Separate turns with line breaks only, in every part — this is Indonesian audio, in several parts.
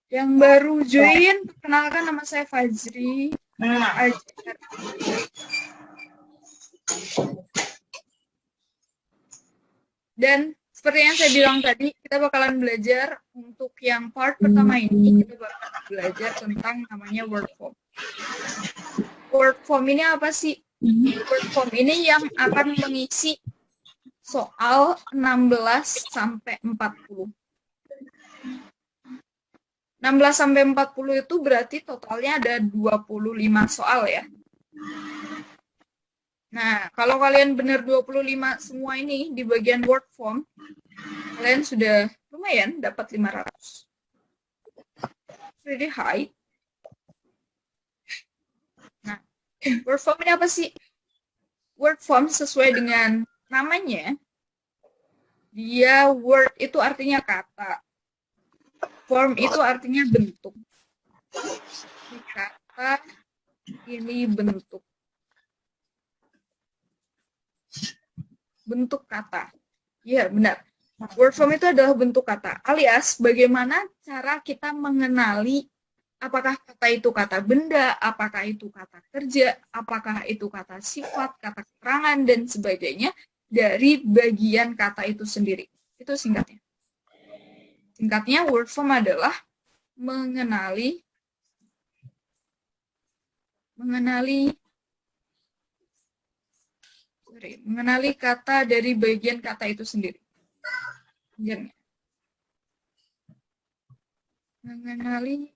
Yang baru join, perkenalkan nama saya Fajri. Dan seperti yang saya bilang tadi, kita bakalan belajar untuk yang part pertama ini, kita bakalan belajar tentang namanya word form. Word form ini apa sih? Word form ini yang akan mengisi soal 16 sampai 40. 16 sampai 40 itu berarti totalnya ada 25 soal ya. Nah, kalau kalian benar 25 semua ini di bagian word form, kalian sudah lumayan dapat 500. Pretty high. Nah, word form ini apa sih? Word form sesuai dengan namanya, dia word itu artinya kata. Form itu artinya bentuk. Ini kata, ini bentuk. Bentuk kata. Iya, benar. Word form itu adalah bentuk kata. Alias, bagaimana cara kita mengenali apakah kata itu kata benda, apakah itu kata kerja, apakah itu kata sifat, kata keterangan, dan sebagainya dari bagian kata itu sendiri. Itu singkatnya. Singkatnya, word form adalah mengenali kata dari bagian kata itu sendiri. Mengenali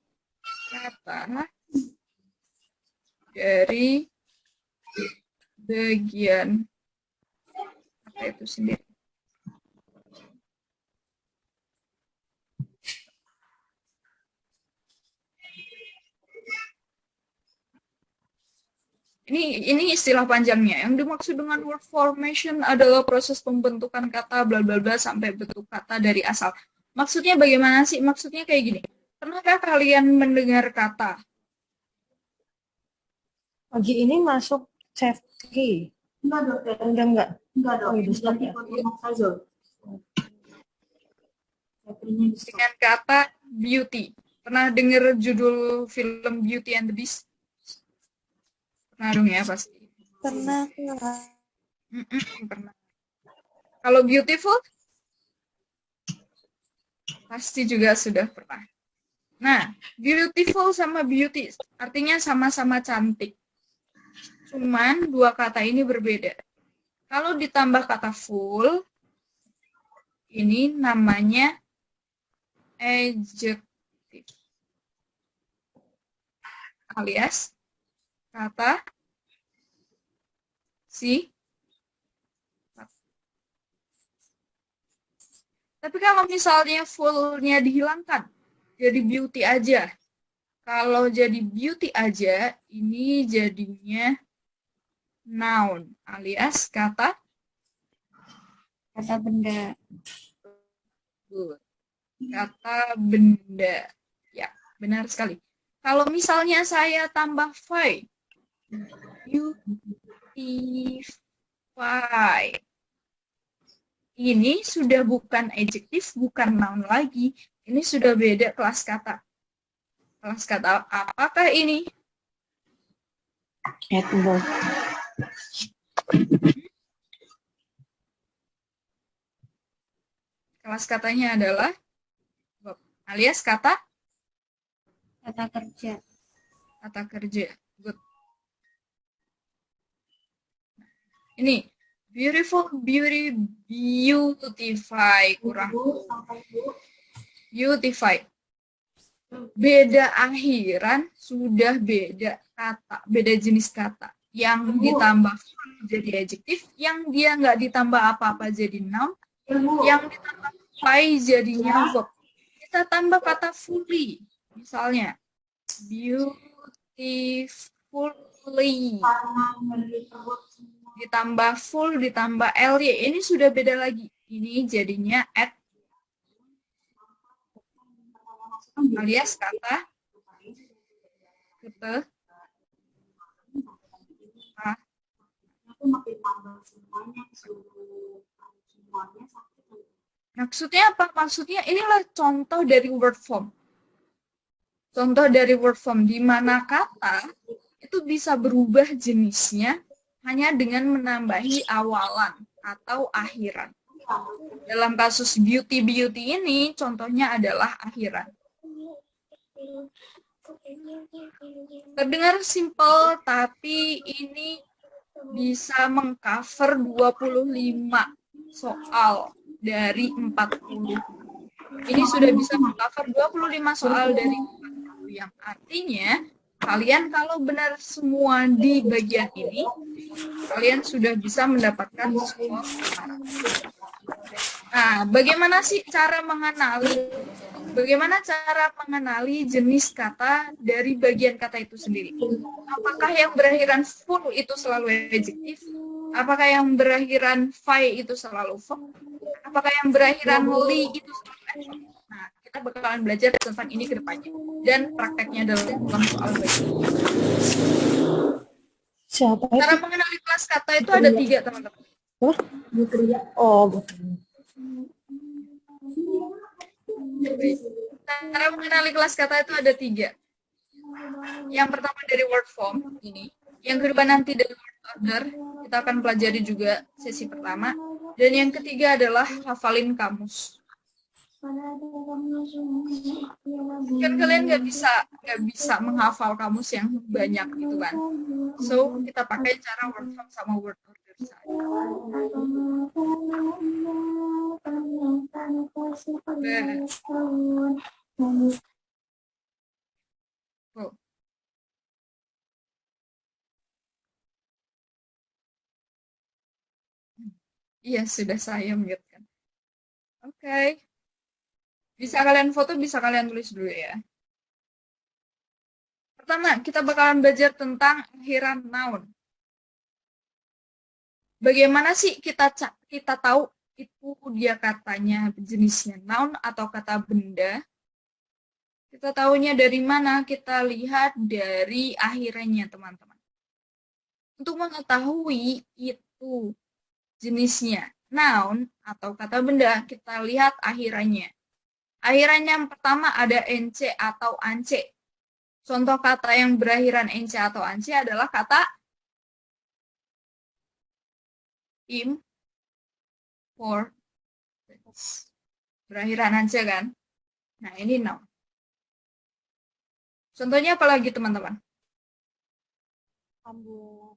kata dari bagian kata itu sendiri. Ini istilah panjangnya. Yang dimaksud dengan word formation adalah proses pembentukan kata bla bla bla sampai bentuk kata dari asal. Maksudnya bagaimana sih? Maksudnya kayak gini. Pernahkah kalian mendengar kata?
Pagi ini masuk safety.
Enggak, dokter.
Enggak.
Enggak, dok.
Oh,
Ini lagi Omeprazole.
Dengan kata beauty. Pernah dengar judul film Beauty and the Beast? Pernah dong ya pasti.
Pernah.
Pernah. Kalau beautiful? Pasti juga sudah pernah. Nah, beautiful sama beauty artinya sama-sama cantik. Cuman dua kata ini berbeda. Kalau ditambah kata full, ini namanya adjective. Alias kata si. Tapi kalau misalnya full-nya dihilangkan, jadi beauty aja. Kalau jadi beauty aja, ini jadinya noun, alias kata
benda.
Kata benda. Ya, benar sekali. Kalau misalnya saya tambah fy, beautify. Ini sudah bukan adjektif, bukan noun lagi. Ini sudah beda kelas kata. Kelas kata apakah ini?
Adverb.
Kelas katanya adalah alias kata
Kerja.
Kata kerja. Good. Ini beautiful, beauty, beautify, kurang. Beautify. Beda akhiran sudah beda kata, beda jenis kata. Yang ditambah jadi adjektif, yang dia nggak ditambah apa-apa jadi noun, yang ditambah fly jadinya verb. Kita tambah kata fully, misalnya beautifully. Ditambah full, ditambah ly, ini sudah beda lagi. Ini jadinya at, alias kata Maksudnya apa? Maksudnya inilah contoh dari word form. Contoh dari word form di mana kata itu bisa berubah jenisnya hanya dengan menambahi awalan atau akhiran. Dalam kasus beauty ini, contohnya adalah akhiran. Terdengar simple, tapi ini bisa mengcover 25 soal dari 40. Ini sudah bisa mengcover 25 soal dari 40, yang artinya kalian kalau benar semua di bagian ini, kalian sudah bisa mendapatkan skor 500. Nah, bagaimana sih cara mengenali jenis kata dari bagian kata itu sendiri? Apakah yang berakhiran full itu selalu adjektif? Apakah yang berakhiran fai itu selalu verb? Apakah yang berakhiran li itu selalu adjektif? Nah, kita bakalan belajar tentang ini ke depannya. Dan prakteknya dalam soal bagian.
Siapa
Cara
itu?
mengenali kelas kata itu ada 3, teman-teman.
Oh, betul.
Cara mengenali kelas kata itu ada 3. Yang pertama dari word form ini. Yang kedua nanti dari word order. Kita akan pelajari juga sesi pertama. Dan yang ketiga adalah hafalin kamus. Kan kalian nggak bisa menghafal kamus yang banyak gitu kan. So, kita pakai cara word form sama word order saja. Oh. Iya, sudah saya mute kan. Oke. Bisa kalian foto, bisa kalian tulis dulu ya. Pertama, kita bakalan belajar tentang akhiran noun. Bagaimana sih kita tahu itu dia katanya jenisnya noun atau kata benda? Kita tahunya dari mana? Kita lihat dari akhirannya, teman-teman. Untuk mengetahui itu jenisnya noun atau kata benda, kita lihat akhirannya. Akhirannya yang pertama ada NC atau ance. Contoh kata yang berakhiran NC atau ance adalah kata importance. Berakhiran ance kan? Nah, ini noun. Contohnya apa lagi, teman-teman?
Ambulan.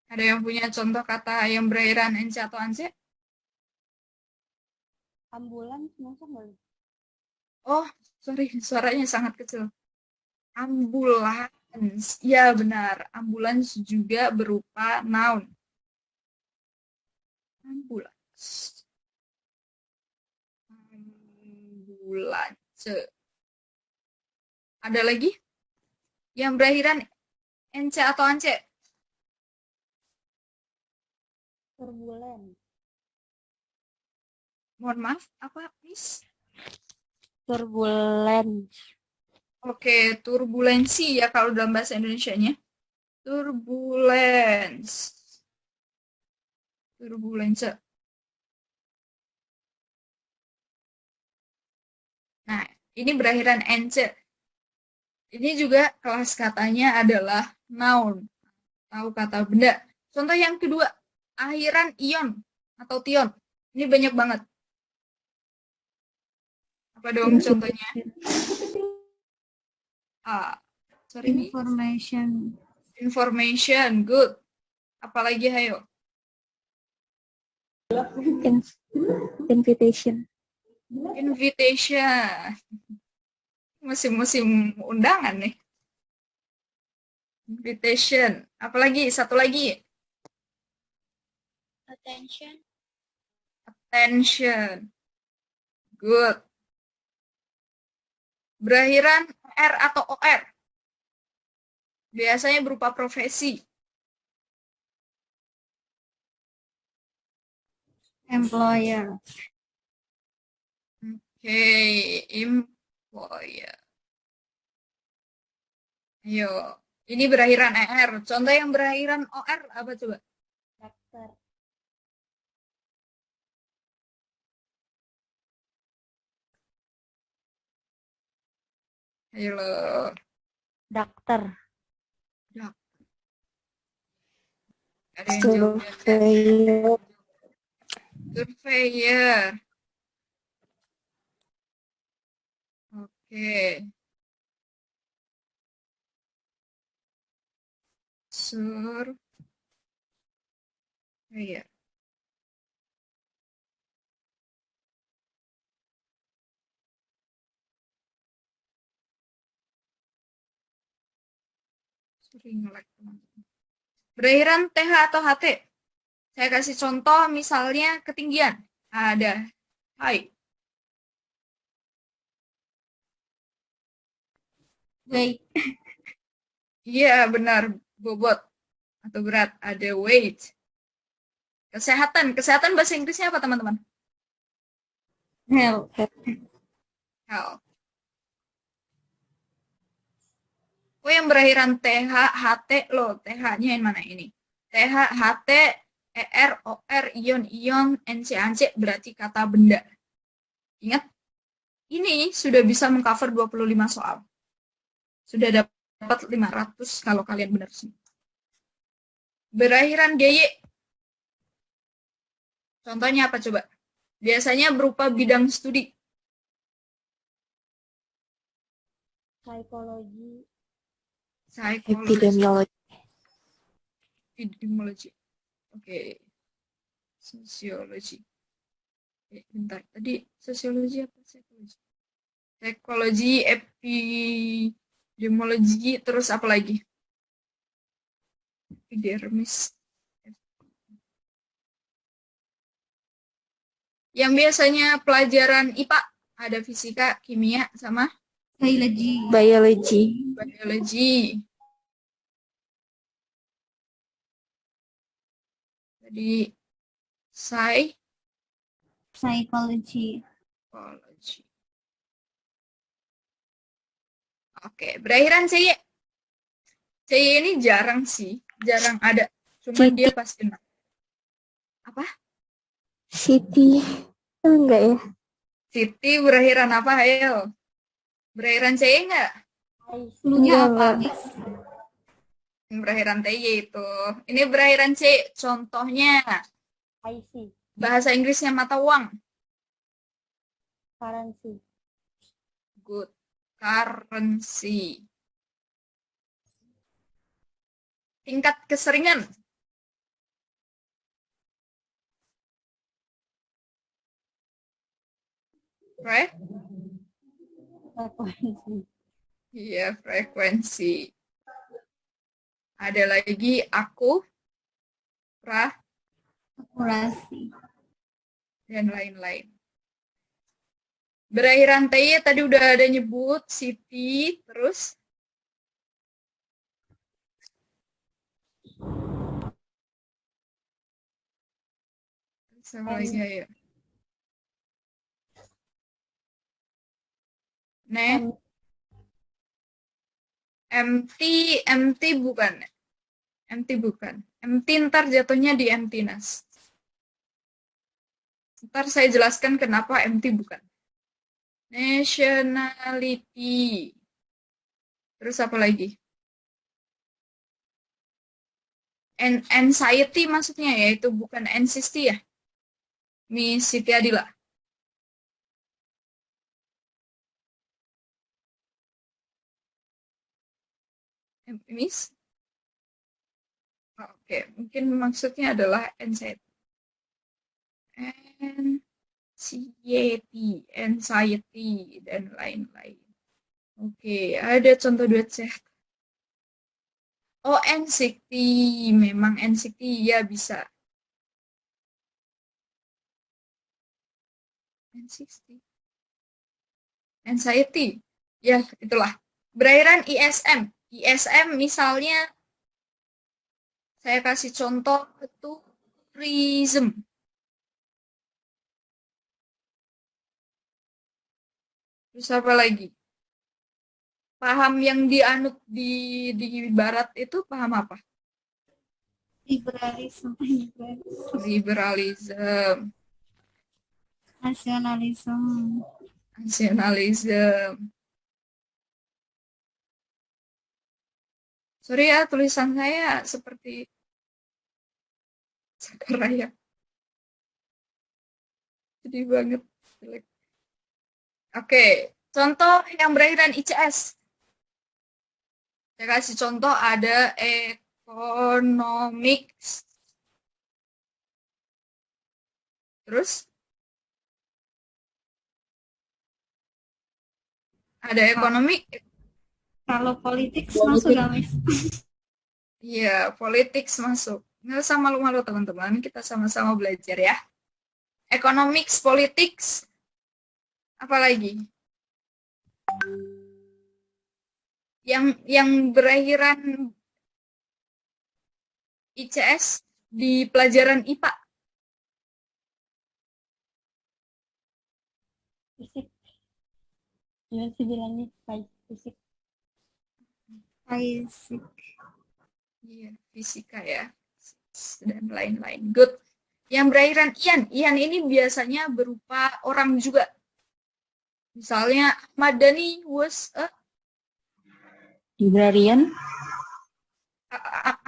Ada yang punya contoh kata yang berakhiran NC atau ance?
Ambulans masuk nggak?
Oh, sorry, suaranya sangat kecil. Ambulans. Ya, benar. Ambulans juga berupa noun. Ambulans. Ambulans. Ada lagi? Yang berakhiran NC atau ance?
Turbulen.
Mohon maaf, apa, Miss?
Turbulen.
Oke, turbulensi ya kalau dalam bahasa Indonesianya. Turbulence. Turbulence. Nah, ini berakhiran NC. Ini juga kelas katanya adalah noun atau kata benda. Contoh yang kedua, akhiran ion atau tion. Ini banyak banget. Apa dong contohnya? Sorry.
Information.
Information, good. Apalagi, hayo?
Invitation.
Invitation. Musim-musim undangan nih. Invitation. Apalagi? Satu lagi.
Attention.
Attention. Good. Berakhiran R atau OR. Biasanya berupa profesi.
Employer.
Oke, employer. Ayo, ini berakhiran ER. Contoh yang berakhiran OR apa coba?
Dokter.
Ayo lo.
Dokter.
Dok. Ada yang jawab ya?
Surveyor.
Surveyor. Oke. Surveyor. Sering nge-lag, teman-teman. Berakhiran TH atau HT? Saya kasih contoh misalnya ketinggian. Ada height.
Weight.
Iya, benar. Bobot atau berat. Ada weight. Kesehatan. Kesehatan bahasa Inggrisnya apa, teman-teman?
Health.
Health. Oh, yang berakhiran TH, HT, loh. TH-nya yang mana ini? TH, HT, ER, OR, ion, ion, NC, ANC, berarti kata benda. Ingat, ini sudah bisa mengcover 25 soal. Sudah dapat 500 kalau kalian benar sih. Berakhiran GY. Contohnya apa coba? Biasanya berupa bidang studi.
Psikologi.
Psikologi.
Epidemiologi.
Epidemiologi. Oke. Sosiologi. Bentar. Tadi sosiologi apa psikologi? Psikologi, epidemiologi, terus apa lagi? Epidermis. Yang biasanya pelajaran IPA ada fisika, kimia, sama
Biology.
Biology.
biologi. Jadi
Psychology.
psychology. Oke, berakhiran CY. CY ini jarang sih, jarang ada. Cuman dia pasti enak. Apa?
City. Enggak ya?
Siti berakhiran apa, ayo? Berakhiran CY enggak?
Cluenya
Enggak,
apa,
enggak.
guys?
Yang berakhiran TY itu. Ini berakhiran C. Contohnya,
IC.
bahasa Inggrisnya mata uang.
Currency.
Good. Currency. Tingkat keseringan. Right?
Frekuensi.
Iya, frekuensi. Ada lagi aku,
Akurasi.
dan lain-lain. Berakhiran TY tadi udah ada nyebut, Siti, terus sama lagi ayo. MT bukan. MT bukan. MT ntar jatuhnya di emptiness. Ntar saya jelaskan kenapa MT bukan. Nationality. Terus apa lagi? Anxiety maksudnya ya, itu bukan anxiety ya. Miss Siti Adila. Miss? Oke, mungkin maksudnya adalah anxiety. Anxiety, dan lain-lain. Oke, ada contoh duet sehat. Oh, anxiety. Memang anxiety, ya bisa. Anxiety. Ya, itulah. Berakhiran ISM. ISM misalnya, saya kasih contoh itu tourism. Terus apa lagi? Paham yang dianut di barat itu paham apa?
Liberalisme.
Liberalism.
Nasionalisme.
Nasionalism. Sorry ya, tulisan saya seperti Sakaraya. Sedih banget. Jelek. Oke, contoh yang berakhiran ICS. Saya kasih contoh ada economics. Terus ada ekonomi.
Kalau politik masuk gak, Miss?
Iya, politics masuk. Nggak usah malu-malu teman-teman, kita sama-sama belajar ya. Economics, politics, apa lagi? Yang berakhiran ICS di pelajaran IPA.
Fisik. Gimana sih bilangnya? Fisik. Fisik.
Iya, fisika ya. Dan lain-lain. Good. Yang berakhiran ian. Ian ini biasanya berupa orang juga. Misalnya Ahmad Dhani was a
Librarian.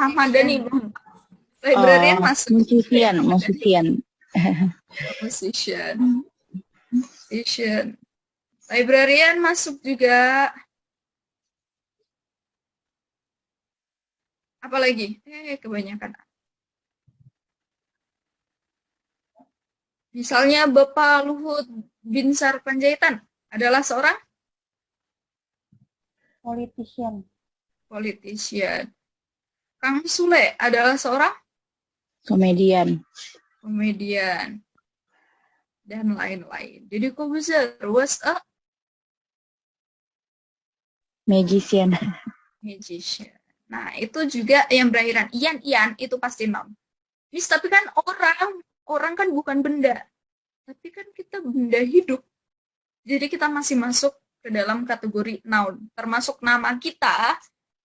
Ahmad Dhani. Librarian masuk.
Musician.
Musician. Librarian masuk juga. Apalagi? Kebanyakan. Misalnya Bapak Luhut Binsar Panjaitan adalah seorang politician. Kang Sule adalah seorang
Komedian.
Dan lain-lain. Jadi Corbuzier was a
Magician.
Nah, itu juga yang berakhiran ian itu pasti noun. Miss, tapi kan orang kan bukan benda. Tapi kan kita benda hidup. Jadi kita masih masuk ke dalam kategori noun. Termasuk nama kita,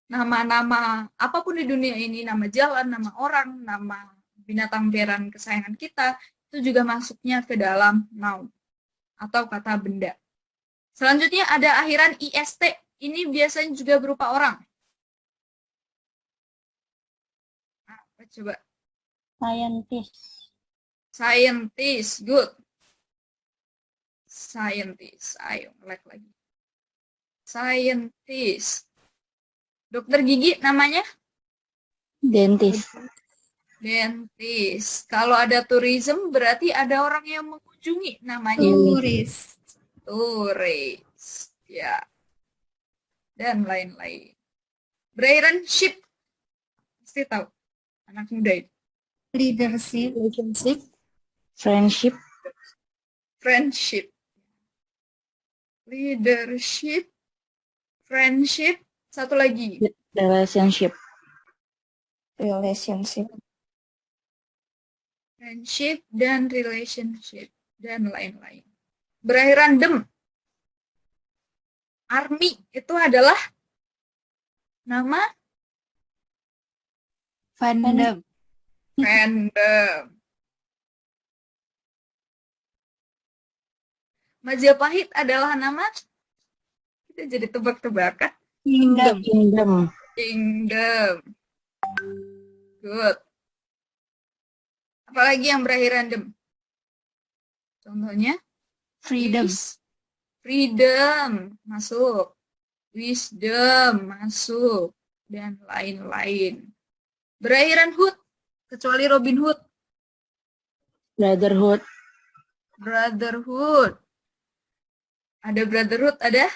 nama-nama apapun di dunia ini, nama jalan, nama orang, nama binatang peliharaan kesayangan kita, itu juga masuknya ke dalam noun atau kata benda. Selanjutnya ada akhiran IST. Ini biasanya juga berupa orang. Apa coba? Scientist, good. Scientist, ayo nge-like lagi. Scientist. Dokter gigi namanya?
Dentist.
Kalau ada tourism berarti ada orang yang mengunjungi, namanya turis. Ya. Dan lain-lain. Berakhiran ship. Pasti tahu. Anak muda itu.
Leadership.
Friendship.
Leadership. Friendship. Satu lagi.
Relationship.
Friendship dan relationship. Dan lain-lain. Berakhiran dem. Army itu adalah nama
Fandom.
Majapahit adalah nama, kita jadi tebak-tebakan.
Kingdom.
Good. Apalagi yang berakhiran dem? Contohnya?
Freedom.
Freedom masuk. Wisdom masuk. Dan lain-lain. Berakhiran hood. Kecuali Robin Hood.
Brotherhood.
Ada brotherhood, ada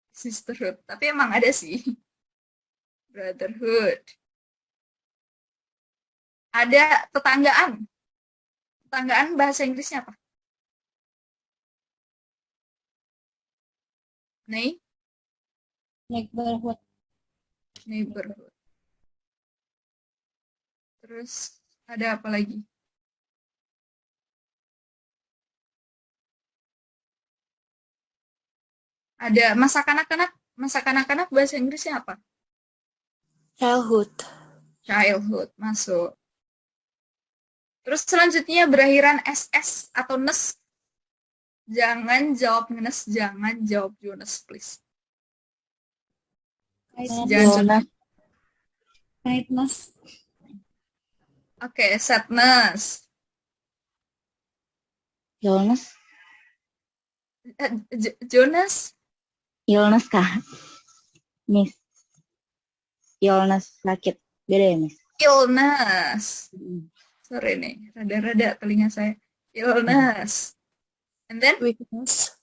Sisterhood.
Tapi emang ada sih. Brotherhood. Ada tetanggaan. Tetanggaan bahasa Inggrisnya apa?
Neighborhood.
Terus ada apa lagi? Ada masa kanak-kanak. Masa kanak-kanak bahasa Inggrisnya apa? Childhood masuk. Terus selanjutnya berakhiran SS atau nes. Jangan jawab ngenes, jangan jawab Jonas, please. Jangan
Illness.
Brightness.
Oke, sadness.
Illness.
Jonas,
Illness kah? Miss. Illness sakit. Beda ya, Miss?
illness. Sorry nih, rada-rada telinga saya. Illness. And then,
Weakness.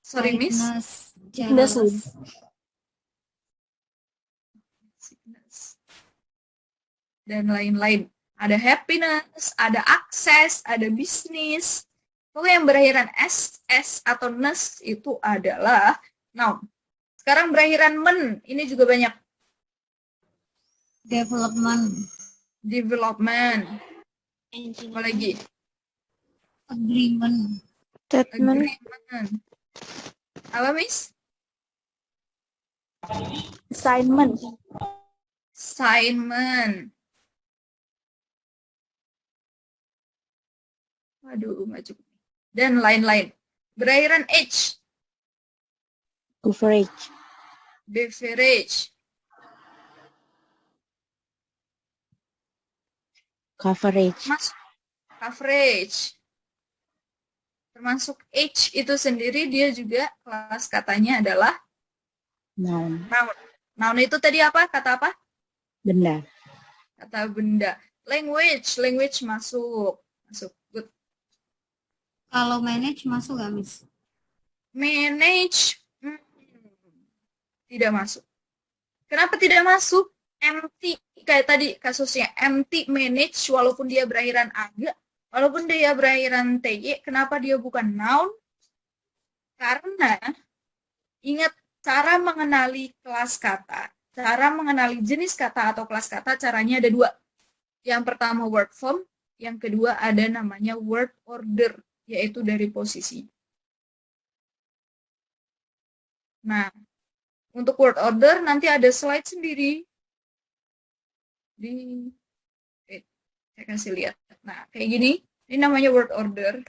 sorry miss.
Brightness.
Weakness.
Jealous.
Sickness. Dan lain-lain. Ada happiness, ada akses, ada bisnis. Pokoknya yang berakhiran s atau ness itu adalah noun. Sekarang berakhiran men, ini juga banyak.
Development.
Development. Apa lagi?
Agreement.
Statement.
Agreement. Apa, Miss?
Assignment.
Assignment. Waduh, nggak cukup. Dan lain-lain. Berakhiran H.
Coverage.
Beverage.
Coverage.
Masuk coverage. Termasuk H itu sendiri, dia juga kelas katanya adalah
Noun.
noun. Noun itu tadi apa? Kata apa?
Benda.
Kata benda. Language. Language masuk. Masuk. Good.
Kalau manage masuk nggak, Miss?
Manage. Tidak masuk. Kenapa tidak masuk? Empty. Kayak tadi kasusnya. Empty manage walaupun dia berakhiran aga. Walaupun dia berakhiran ty. Kenapa dia bukan noun? Karena ingat cara mengenali kelas kata. Cara mengenali jenis kata atau kelas kata caranya ada dua. Yang pertama word form. Yang kedua ada namanya word order. Yaitu dari posisi. Nah, untuk word order nanti ada slide sendiri. Saya kasih lihat. Nah, kayak gini. Ini namanya word order.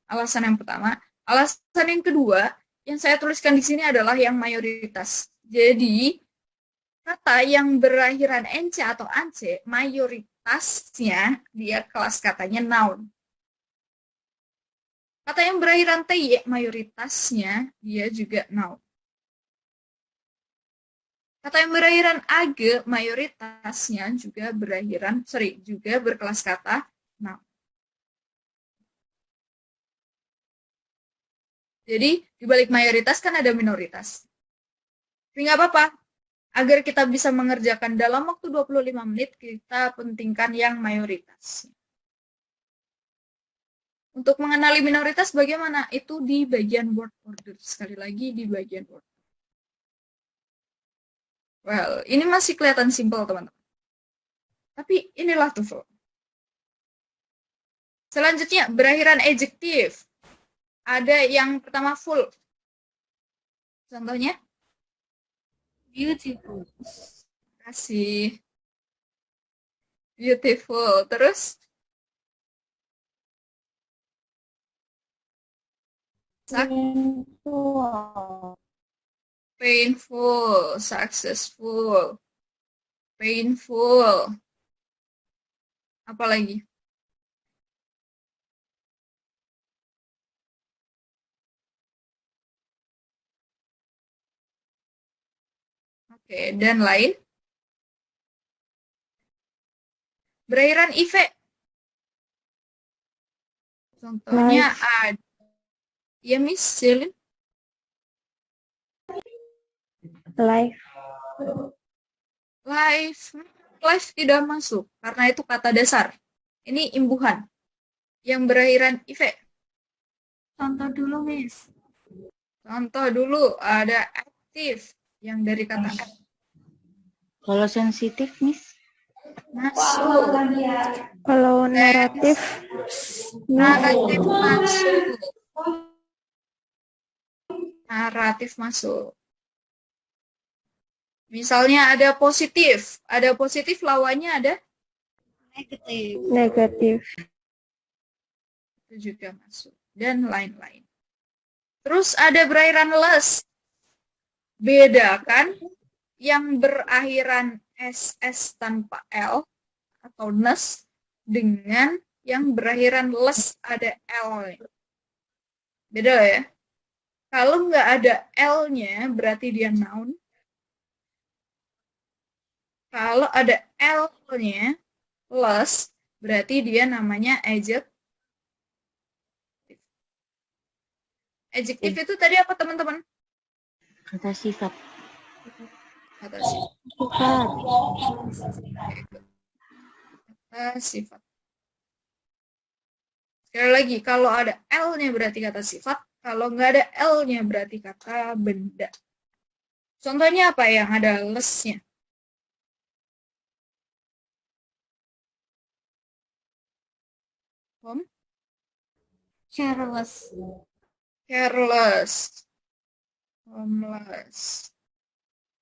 Alasan yang pertama. Alasan yang kedua, yang saya tuliskan di sini adalah yang mayoritas. Jadi, kata yang berakhiran NC atau ANC, mayoritasnya dia kelas katanya noun. Kata yang berakhiran TY, mayoritasnya dia juga noun. Kata yang berakhiran age, mayoritasnya juga juga berkelas kata noun. Jadi, di balik mayoritas kan ada minoritas. Tapi nggak apa-apa. Agar kita bisa mengerjakan dalam waktu 25 menit, kita pentingkan yang mayoritas. Untuk mengenali minoritas bagaimana? Itu di bagian word order. Sekali lagi di bagian word order. Well, ini masih kelihatan simpel, teman-teman. Tapi inilah TOEFL. Selanjutnya, berakhiran adjektif. Ada yang pertama full. Contohnya?
Beautiful.
Terima kasih. Beautiful. Terus? Painful, successful, painful. Apa lagi? Oke, dan lain? Berakhiran IV. Contohnya ada. Ya, Miss Celine.
Life.
Life tidak masuk karena itu kata dasar. Ini imbuhan yang berakhiran IV.
Contoh dulu, Miss.
Contoh dulu ada aktif yang dari kata act.
Kalau sensitif, Miss?
Masuk.
Kalau naratif.
Naratif masuk. Naratif masuk. Misalnya ada positif lawannya ada
Negatif.
Negatif.
itu juga masuk dan lain-lain. Terus ada berakhiran less. Bedakan yang berakhiran SS tanpa L atau nes dengan yang berakhiran les ada L. Beda ya. Kalau nggak ada L-nya berarti dia noun. Kalau ada L-nya les berarti dia namanya adjective. Adjektif itu tadi apa teman-teman?
Kata sifat.
Kata sifat. Kata sifat. Sekali lagi, kalau ada L-nya berarti kata sifat. Kalau nggak ada L-nya berarti kata benda. Contohnya apa yang ada lesnya? Home?
Careless.
Careless. Homeless.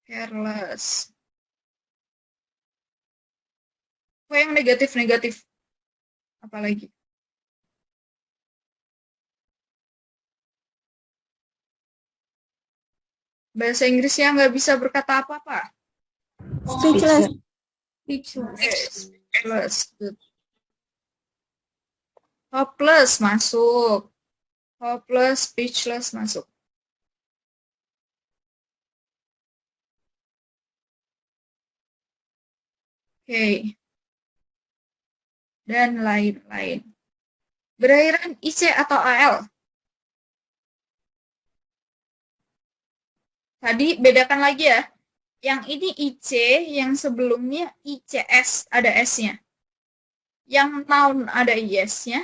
Careless. Apa yang negatif-negatif? Apalagi? Bahasa Inggrisnya nggak bisa berkata apa-apa.
Speechless.
Speechless.
Speechless. Good. Hopeless masuk. Hopeless, speechless masuk. Oke. Dan lain-lain. Berakhiran IC atau AL? Tadi bedakan lagi ya. Yang ini IC, yang sebelumnya ICS, ada S-nya. Yang noun ada IS-nya.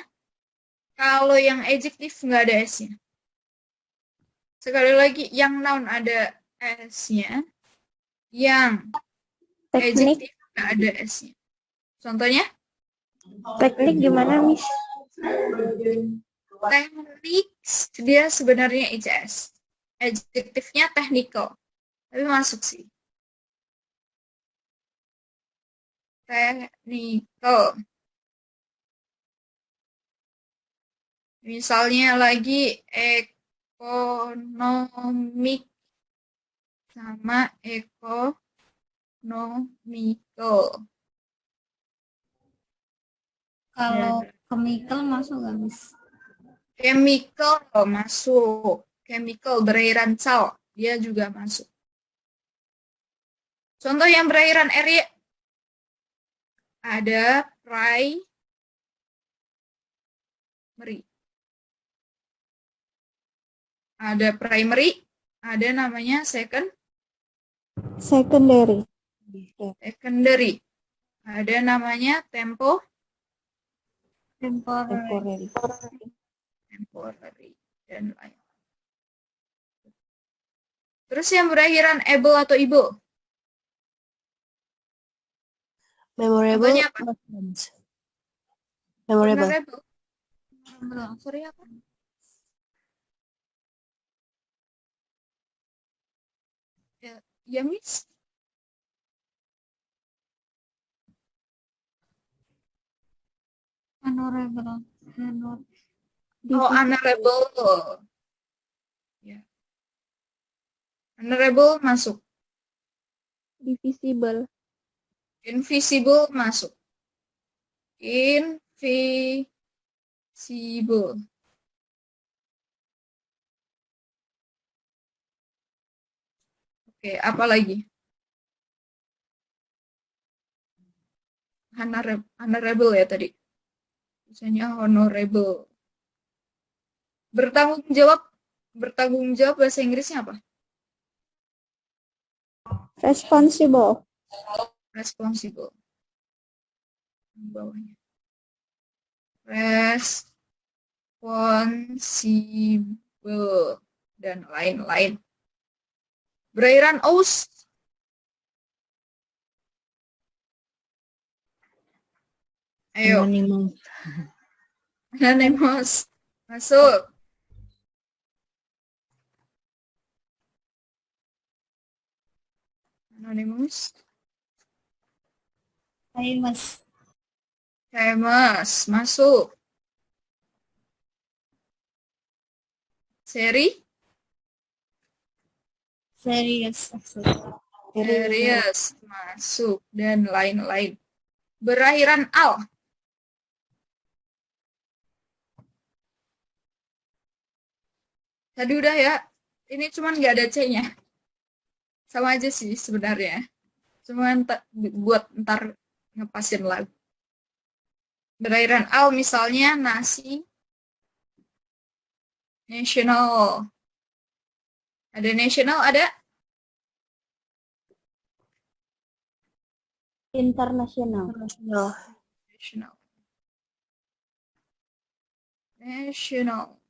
Kalau yang adjektif nggak ada S-nya. Sekali lagi, yang noun ada S-nya. Yang
Teknik.
adjektif nggak ada S-nya. Contohnya?
Teknik gimana, Miss?
Teknik, dia sebenarnya ICS. Adjektifnya technical. Tapi masuk sih. Technical. Misalnya lagi ekonomik sama ekonomical.
Kalau chemical masuk nggak, Miss?
Chemical masuk. Chemical berakhiran cal, dia juga masuk. Contoh yang berakhiran R ada primary. Ada primary, ada namanya
Secondary.
secondary. Ada namanya
Temporary.
temporary dan lain. Terus yang berakhiran able atau ibu?
Memorable.
Contohnya apa?
Memorable.
Belum.
Sorry apa? Ya, Miss.
Honorable.
Oh, honorable. Ya. Honorable masuk.
Divisible.
Invisible masuk. Invisible. Oke, apa lagi? Honorable ya tadi. Misalnya honorable. Bertanggung jawab bahasa Inggrisnya apa?
Responsible.
Responsible. Bawahnya. Responsible dan lain-lain. Berakhiran aus. Ayo.
Anonymous.
Anonymous. Masuk. Anonymous.
Famous.
Famous. Masuk. Seri.
Serious.
Serious, masuk, dan lain-lain. Berakhiran al. Tadi udah ya. Ini cuman nggak ada C-nya. Sama aja sih sebenarnya. Cuman buat ntar ngepasin lagu. Berakhiran al misalnya nasi. National. Ada national, ada
Internasional.
National.
national. National.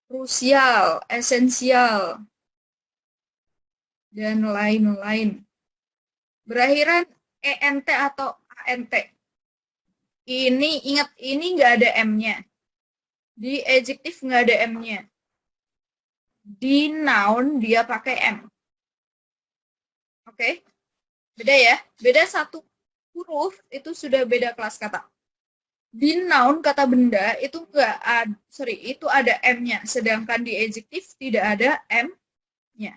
Krusial, esensial, dan lain-lain. Berakhiran ENT atau ANT. Ini ingat, ini nggak ada M-nya. Di adjektif nggak ada M-nya. Di noun dia pakai M. Oke? Beda ya? Beda satu huruf itu sudah beda kelas kata. Di noun kata benda itu nggak ada, itu ada M-nya. Sedangkan di adjektif tidak ada M-nya.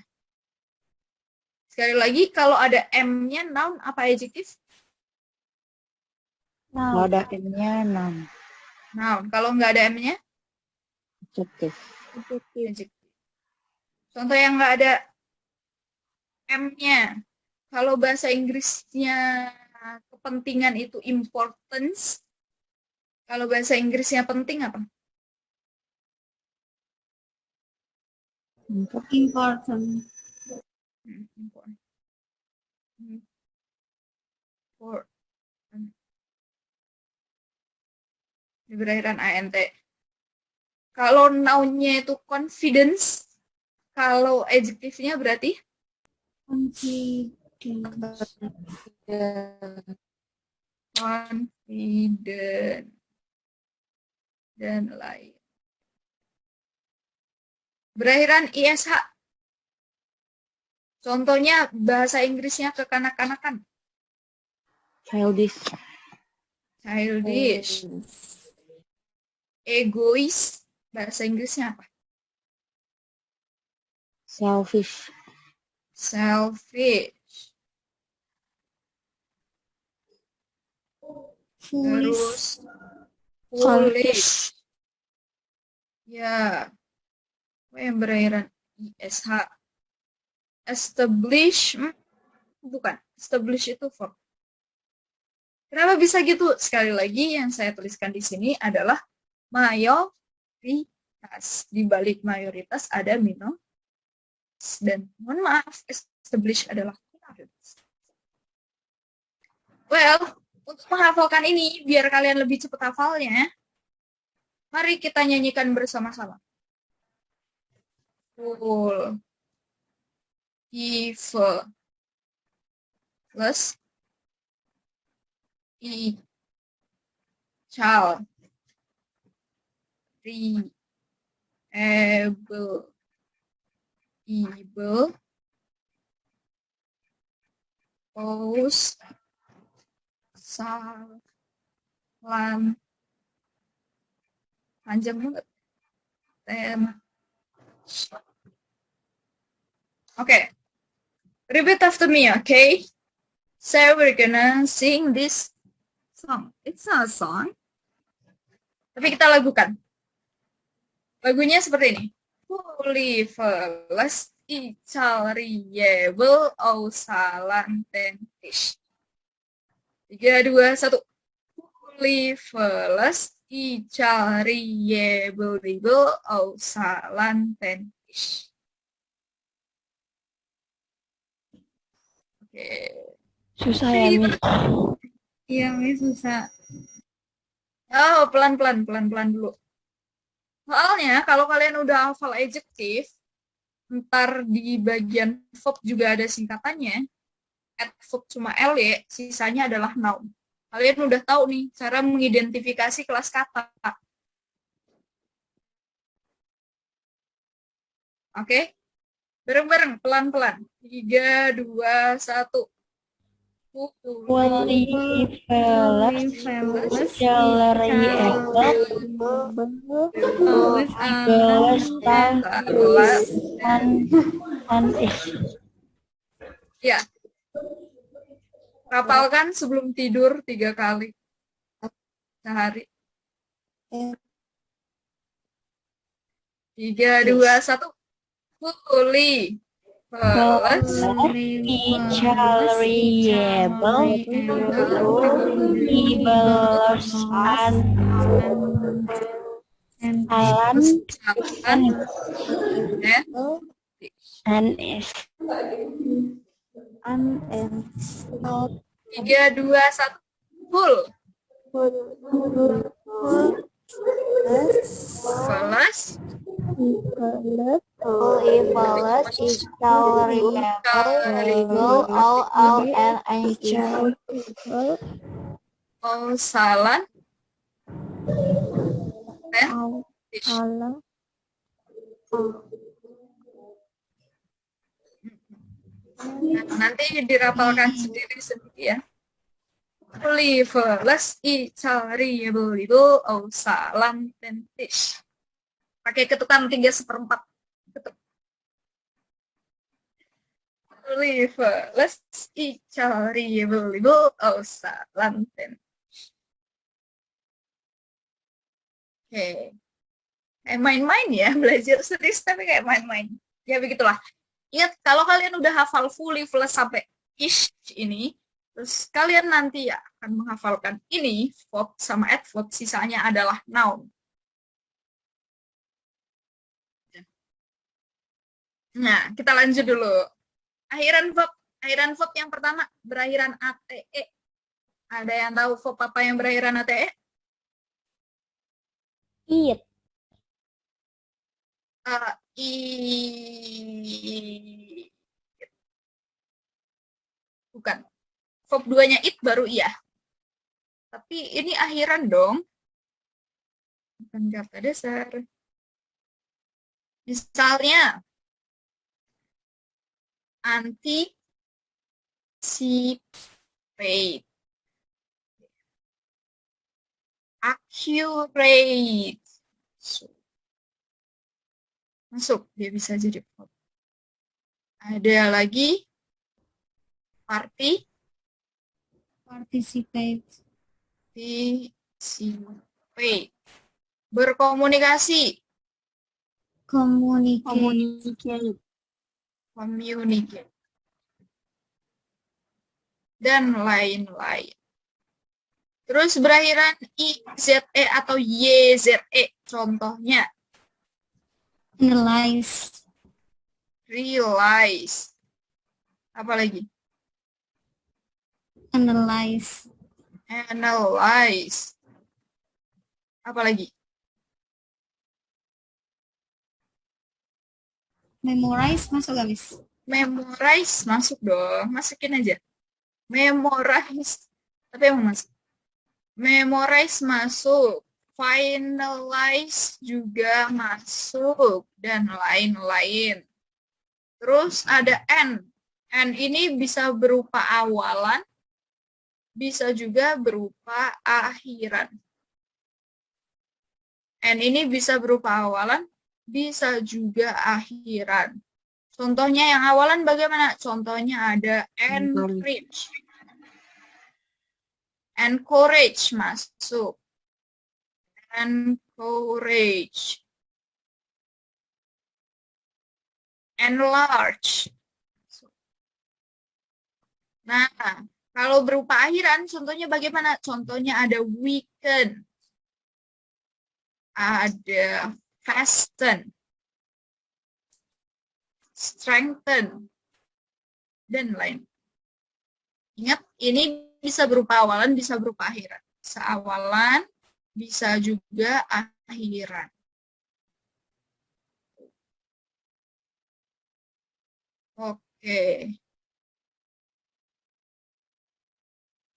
Sekali lagi, kalau ada M-nya noun apa adjektif?
Kalau ada M-nya, noun.
Noun. Kalau nggak ada M-nya?
Adjektif.
Adjektif. Contoh yang nggak ada M-nya. Kalau bahasa Inggrisnya kepentingan itu importance. Kalau bahasa Inggrisnya penting apa?
Important.
Important. Important. Di berakhiran ANT. Kalau noun-nya itu confidence, kalau adjektifnya berarti confident dan lain. Berakhiran ISH. Contohnya bahasa Inggrisnya kekanak-kanakan.
Childish.
Childish. Egois. Bahasa Inggrisnya apa?
Selfish.
Selfish. Terus foolish. Ya. Apa yang berakhiran ISH? Establish. Bukan. Establish itu verb. Kenapa bisa gitu? Sekali lagi yang saya tuliskan di sini adalah mayoritas. Di balik mayoritas ada minoritas. Dan mohon maaf, establish adalah minoritas. Well, untuk menghafalkan ini, biar kalian lebih cepat hafalnya, mari kita nyanyikan bersama-sama. Full. Evil. Plus. E. Child. Able. Evil. Pose. Salam. Panjang banget. Okay. Repeat after me, okay? So we're gonna sing this song. It's not a song. Tapi kita lakukan. Lagunya seperti ini. Fully velas, icariable, ausalan, tentish. 3, 2, 1. Fully velas, icariable, ausalan, tentish. Oke.
Susah ya, Mi.
Iya, Mi, susah.
Oh, pelan-pelan dulu. Soalnya kalau kalian udah hafal adjektif, ntar di bagian verb juga ada singkatannya. Adverb cuma L, sisanya adalah noun. Kalian udah tahu nih cara mengidentifikasi kelas kata. Oke? Bareng-bareng, pelan-pelan. 3, 2, 1.
Celery apple, and is.
Ya, rapalkan sebelum tidur 3 kali sehari. 3, 2, 1. Fully. Plus
And is.
3, 2, 1. Full. Plus all salan and fish. Nah, nanti dirapalkan sendiri-sendiri ya. Frivolous, incalriable itu salam dan fish. Pakai ketukan 3/4. Ketuk. Frivolous, incalriable itu salam dan fish. Oke. Kayak main-main ya, belajar serius tapi kayak main-main. Ya begitulah. Ingat, kalau kalian udah hafal fully plus sampai ish ini, terus kalian nanti ya akan menghafalkan ini, verb sama adverb, sisanya adalah noun. Nah, kita lanjut dulu. Akhiran verb yang pertama berakhiran ate. Ada yang tahu verb apa yang berakhiran ate?
Eat.
Bukan. Verb 2-nya it baru iya. Tapi ini akhiran dong. Bukan kata dasar. Misalnya, anticipate, accurate. Masuk, dia bisa jadi verb. Ada lagi
Participate.
Berkomunikasi.
Communicate.
Communicate. Dan lain-lain. Terus berakhiran IZE atau YZE. Contohnya.
Analyze.
Realize. Apa lagi?
Analyze.
Analyze. Apa lagi?
Memorize masuk gak, Miss?
Memorize masuk dong. Masukin aja. Memorize. Tapi emang masuk. Memorize masuk. Finalize juga masuk. Dan lain-lain. Terus ada N. N ini bisa berupa awalan. Bisa juga berupa akhiran. N ini bisa berupa awalan. Bisa juga akhiran. Contohnya yang awalan bagaimana? Contohnya ada encourage. Encourage masuk. Encourage. Enlarge. Nah, kalau berupa akhiran, contohnya bagaimana? Contohnya ada weaken. Ada fasten. Strengthen. Dan lain. Ingat, ini bisa berupa awalan, bisa berupa akhiran. Bisa awalan, bisa juga akhiran. Oke.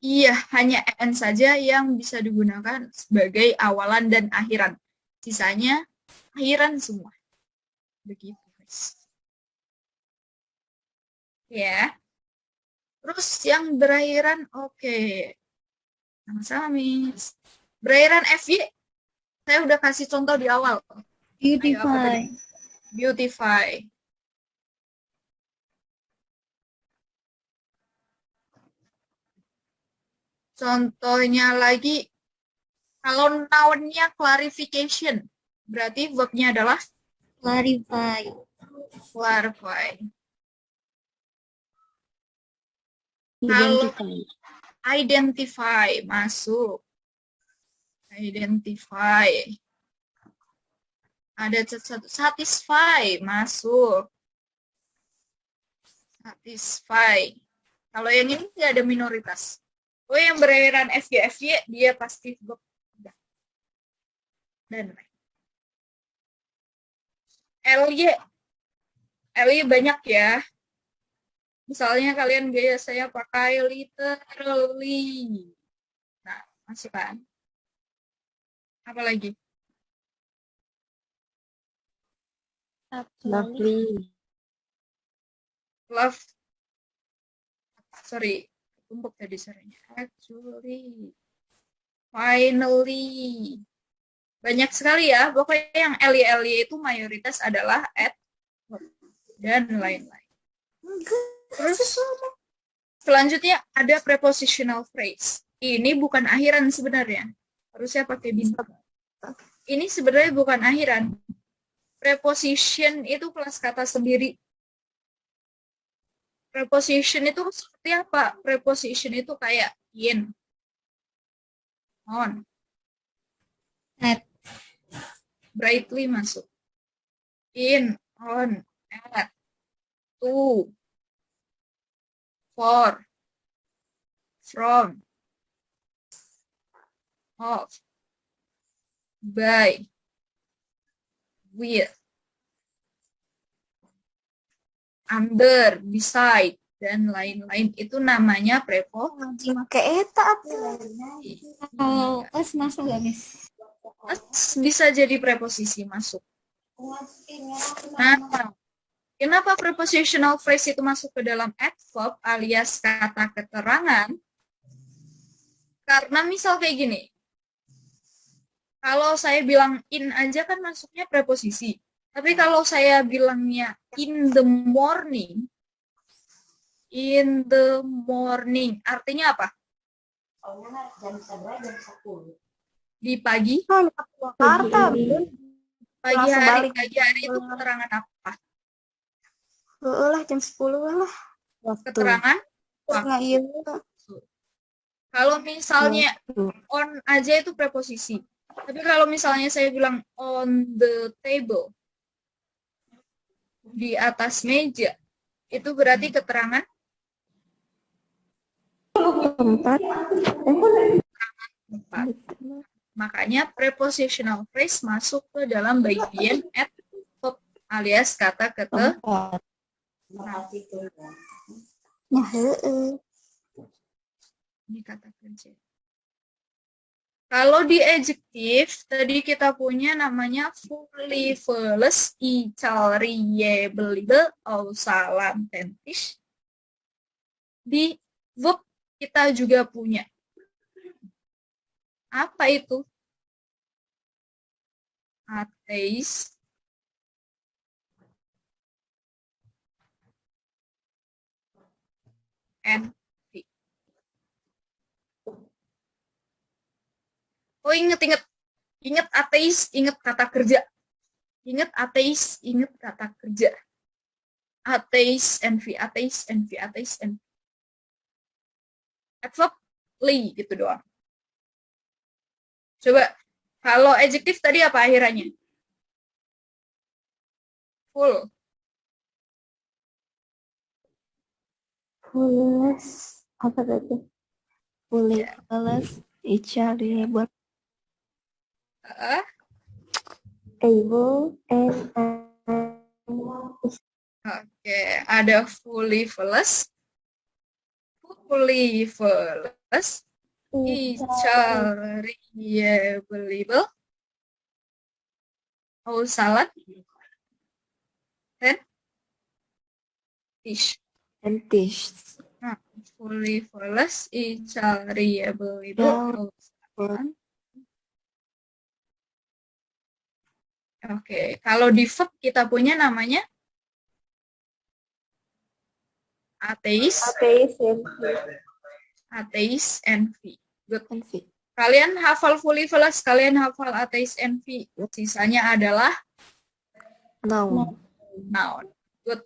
Iya, hanya N saja yang bisa digunakan sebagai awalan dan akhiran. Sisanya akhiran semua. Begitu, guys. Ya. Terus yang berakhiran, oke. Sama-sama, Miss. Berakhiran FY, saya udah kasih contoh di awal. Ayo, apa
Beautify.
tadi? Beautify. Contohnya lagi, kalau noun-nya clarification, berarti verb-nya adalah
Clarify.
clarify. Kalau identify, masuk. Identify. Ada satu, satisfy, masuk. Satisfy. Kalau yang ini nggak ada minoritas. Oh, yang berakhiran FY, dia pasti verb. Dan LY banyak ya. Misalnya kalian gaya saya pakai literally. Nah, masukkan. Apa lagi?
Lovely.
Love. Sorry, tumpuk tadi suaranya. Actually. Finally. Banyak sekali ya. Pokoknya yang LY itu mayoritas adalah at dan lain-lain. Terus selanjutnya ada prepositional phrase. Ini bukan akhiran sebenarnya. Harusnya pakai bintang. Ini sebenarnya bukan akhiran. Preposition itu kelas kata sendiri. Preposition itu seperti apa? Preposition itu kayak in, on,
At.
brightly masuk. In, on, at, to, for, from, of, by, with, under, beside, dan lain-lain. Itu namanya preposisi.
Kalau us masuk gak, Miss?
Bisa jadi preposisi masuk. Nah, kenapa prepositional phrase itu masuk ke dalam adverb alias kata keterangan? Karena misal kayak gini. Kalau saya bilang in aja kan masuknya preposisi. Tapi kalau saya bilangnya in the morning, artinya apa? Di pagi? Pagi hari itu keterangan apa?
lah jam 10 lah.
Keterangan?
Iya.
Kalau misalnya on aja itu preposisi. Tapi kalau misalnya saya bilang on the table, di atas meja, itu berarti keterangan
Tempat.
tempat. Makanya prepositional phrase masuk ke dalam bagian adverb alias kata keterangan. Ini kata kerja. Kalau di adjektif, tadi kita punya namanya fully, flawless, ical, reliable, ausalan, tentish. Di verb kita juga punya. Apa itu? Ateis, and oh, ingat ateis, ingat kata kerja. Ingat ateis, ingat kata kerja. Ateis, envy, ateis, envy, ateis, envy. Adverb, li, gitu doang. Coba, kalau adjektif tadi apa akhirannya? Full.
Fullness. Apa tadi?
Fully flawless, reliable.
Able and
Oke, ada fully flawless, ical, reliable, ausalan, dan tish.
And dish.
Nah, fully flawless, equal, reliable itu
Ya,
perusahaan. Oke, kalau di verb kita punya namanya atheist, atheist, envy. Good. Kalian hafal fully flawless, kalian hafal atheist, envy. Sisanya adalah
Noun.
noun. Good.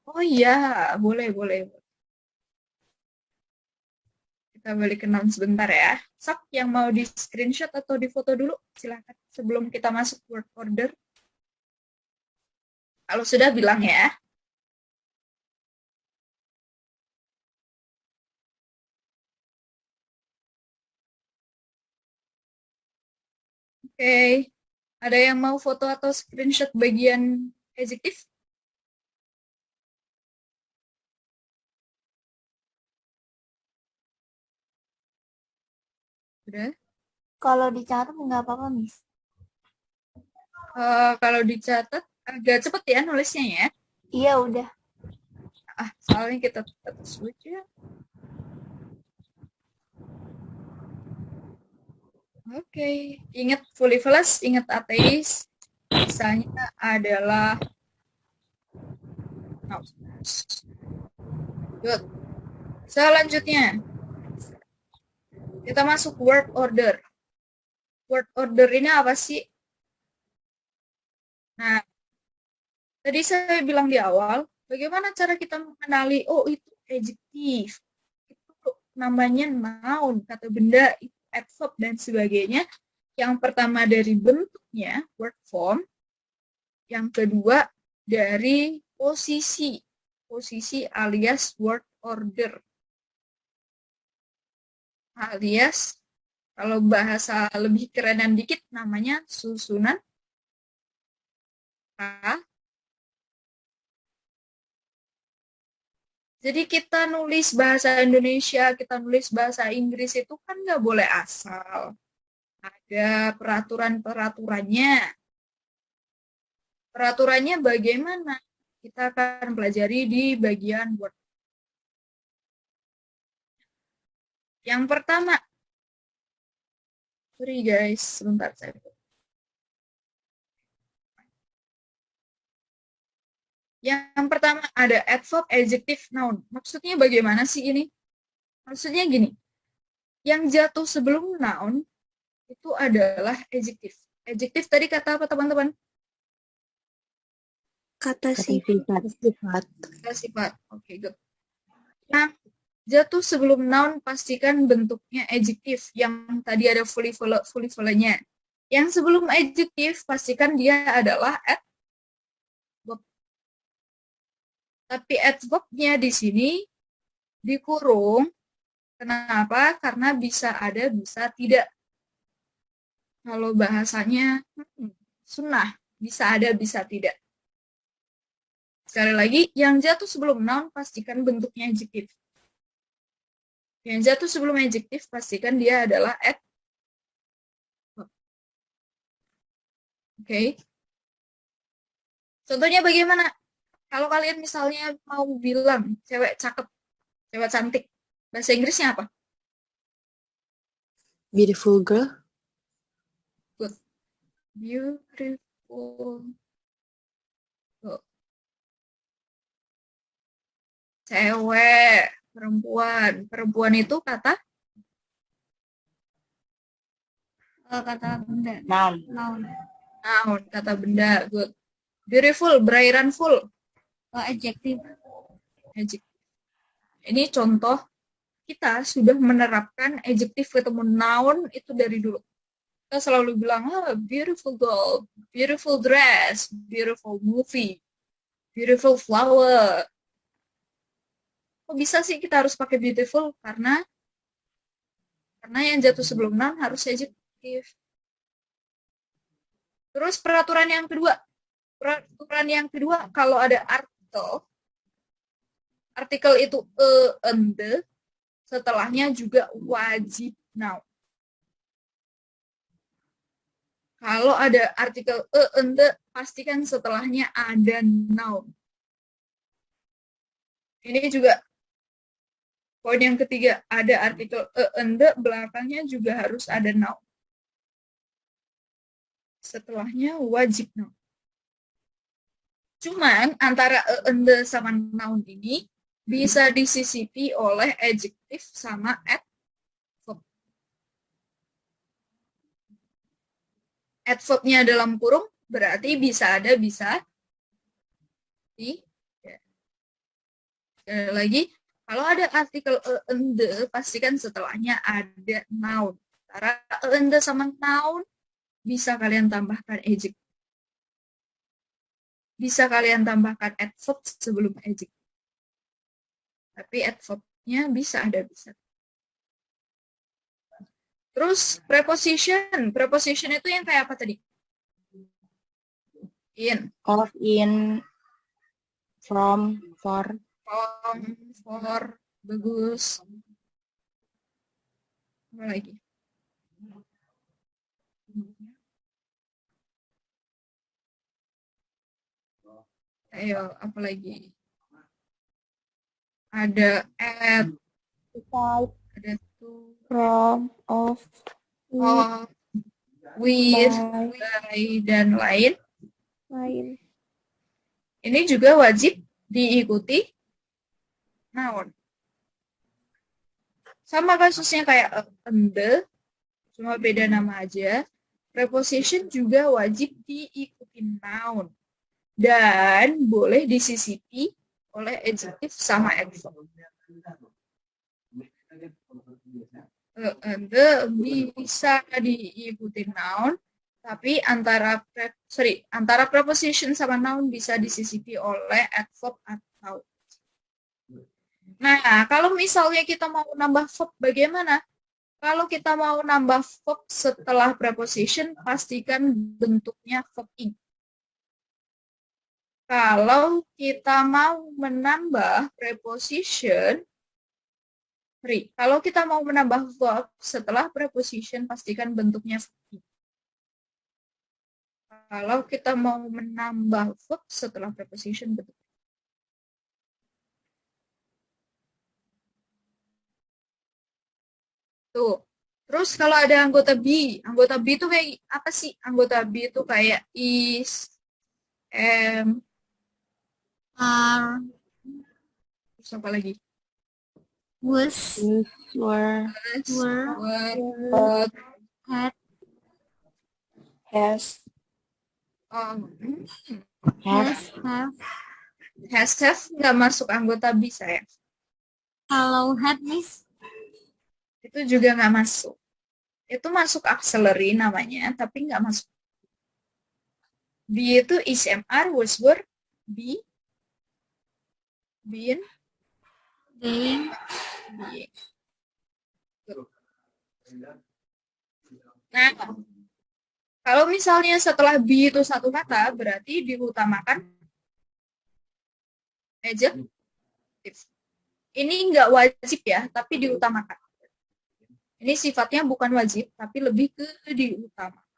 Oh iya, boleh. Kita balik ke noun sebentar ya. Sok, yang mau di screenshot atau di foto dulu, silakan sebelum kita masuk word order. Kalau sudah bilang ya. Oke. Ada yang mau foto atau screenshot bagian adjektif? Udah?
kalau dicatat nggak apa-apa, Miss.
Kalau dicatat agak cepet ya nulisnya ya.
Iya, udah.
Soalnya kita switch ya. Oke. Ingat fully flawless, ingat atheist. Sisanya adalah good. Selanjutnya kita masuk word order. Word order ini apa sih? Nah, tadi saya bilang di awal, bagaimana cara kita mengenali, oh itu adjektif, itu namanya noun, kata benda, itu adverb, dan sebagainya. Yang pertama dari bentuknya, word form. Yang kedua dari posisi. Posisi alias word order. Alias, kalau bahasa lebih kerenan dikit, namanya susunan kata. Jadi kita nulis bahasa Indonesia, kita nulis bahasa Inggris itu kan nggak boleh asal. Ada peraturan-peraturannya. Peraturannya bagaimana? Kita akan pelajari di bagian word. Yang pertama, sorry guys, sebentar saya. Yang pertama ada adverb, adjective, noun. Maksudnya bagaimana sih ini? Maksudnya gini, yang jatuh sebelum noun itu adalah adjective. Adjective tadi kata apa teman-teman?
Kata sifat.
Kata sifat. Oke, good. Nah, jatuh sebelum noun pastikan bentuknya adjective. Yang tadi ada fully full-nya. Yang sebelum adjective pastikan dia adalah adverb. Tapi adverb-nya di sini dikurung. Kenapa? Karena bisa ada, bisa tidak. Kalau bahasanya sunnah, bisa ada, bisa tidak. Sekali lagi, yang jatuh sebelum noun pastikan bentuknya adjektif. Yang jatuh sebelum adjektif pastikan dia adalah adverb. Oke. Contohnya bagaimana? Kalau kalian misalnya mau bilang cewek cakep, cewek cantik, bahasa Inggrisnya apa?
Beautiful girl.
Good. Beautiful. Good. Cewek, perempuan. Perempuan itu kata?
Kata benda.
Noun.
Noun, kata benda. Good. Beautiful, berairan full.
Adjektif.
Ini contoh kita sudah menerapkan adjektif ketemu noun itu dari dulu. Kita selalu bilang, beautiful girl, beautiful dress, beautiful movie, beautiful flower. Kok bisa sih kita harus pakai beautiful? Karena yang jatuh sebelum noun harus adjektif. Terus peraturan yang kedua, kalau ada artikel itu and the, setelahnya juga wajib noun. Kalau ada artikel and the, pastikan setelahnya ada noun. Ini juga poin yang ketiga, ada artikel and the, belakangnya juga harus ada noun. Setelahnya wajib noun. Cuman antara and the sama noun ini bisa disisipi oleh adjektif sama adverb. Adverbnya dalam kurung berarti bisa ada, bisa tidak. Sekali lagi, kalau ada artikel and the, pastikan setelahnya ada noun. Antara and the sama noun, bisa kalian tambahkan adjective. Bisa kalian tambahkan adverb sebelum adjective. Tapi adverbnya bisa ada, bisa. Terus preposition. Preposition itu yang kayak apa tadi? In.
Of, in, from, for.
Bagus. Apa lagi? Ayo, apa lagi? Ada at, ada to,
From, of,
with, by, dan lain. Ini juga wajib diikuti noun. Sama kasusnya kayak and the, cuma beda nama aja. Preposition juga wajib diikuti noun. Dan boleh disisipi oleh adjektif sama adverb. And the bisa diikuti noun, tapi antara preposition sama noun bisa disisipi oleh adverb atau. Nah, kalau misalnya kita mau nambah verb bagaimana? Kalau kita mau nambah verb setelah preposition, pastikan bentuknya verb ing. Kalau kita mau menambah preposition, kalau kita mau menambah verb setelah preposition, pastikan bentuknya verb ing. Kalau kita mau menambah verb setelah preposition, bentuknya. Tuh. Terus kalau ada anggota be itu kayak apa sih? Anggota be itu kayak is, am,
Are,
terus apa lagi?
was,
were,
What,
had,
has,
have,
nggak masuk anggota be saya.
kalau had, miss.
Itu juga nggak masuk. Itu masuk auxiliary namanya, tapi nggak masuk. Be itu is, am, are, was, were, be, been,
Being,
being. Nah, kalau misalnya setelah be itu satu kata, berarti diutamakan adjective. Ini nggak wajib ya, tapi diutamakan. Ini sifatnya bukan wajib, tapi lebih ke diutamakan.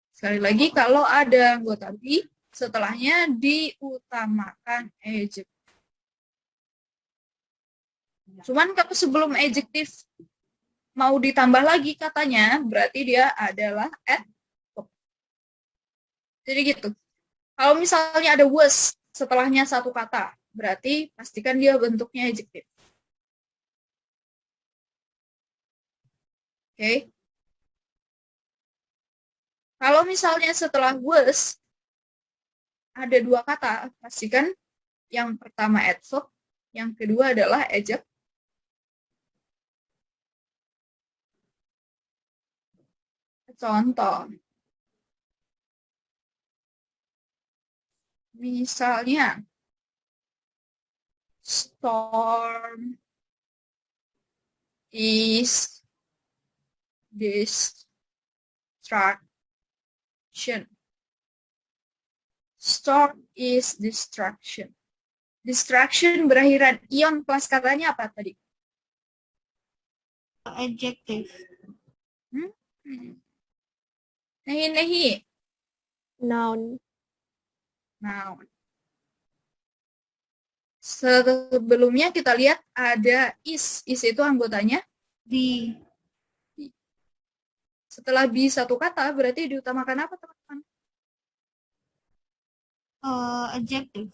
Sekali lagi, kalau ada anggota be, setelahnya diutamakan adjective. Cuman kalau sebelum adjektif mau ditambah lagi katanya, berarti dia adalah adverb. Jadi gitu. Kalau misalnya ada was setelahnya satu kata, berarti pastikan dia bentuknya adjektif. Oke. Kalau misalnya setelah was ada dua kata, pastikan yang pertama adverb, yang kedua adalah adjective. Contoh. Misalnya, storm is distraction. Storm is distraction. Distraction berakhiran ion plus katanya apa tadi?
adjective.
Nahi.
noun,
Noun. Sebelumnya kita lihat ada is. Is itu anggotanya
The.
setelah be satu kata berarti diutamakan apa teman-teman?
Adjective.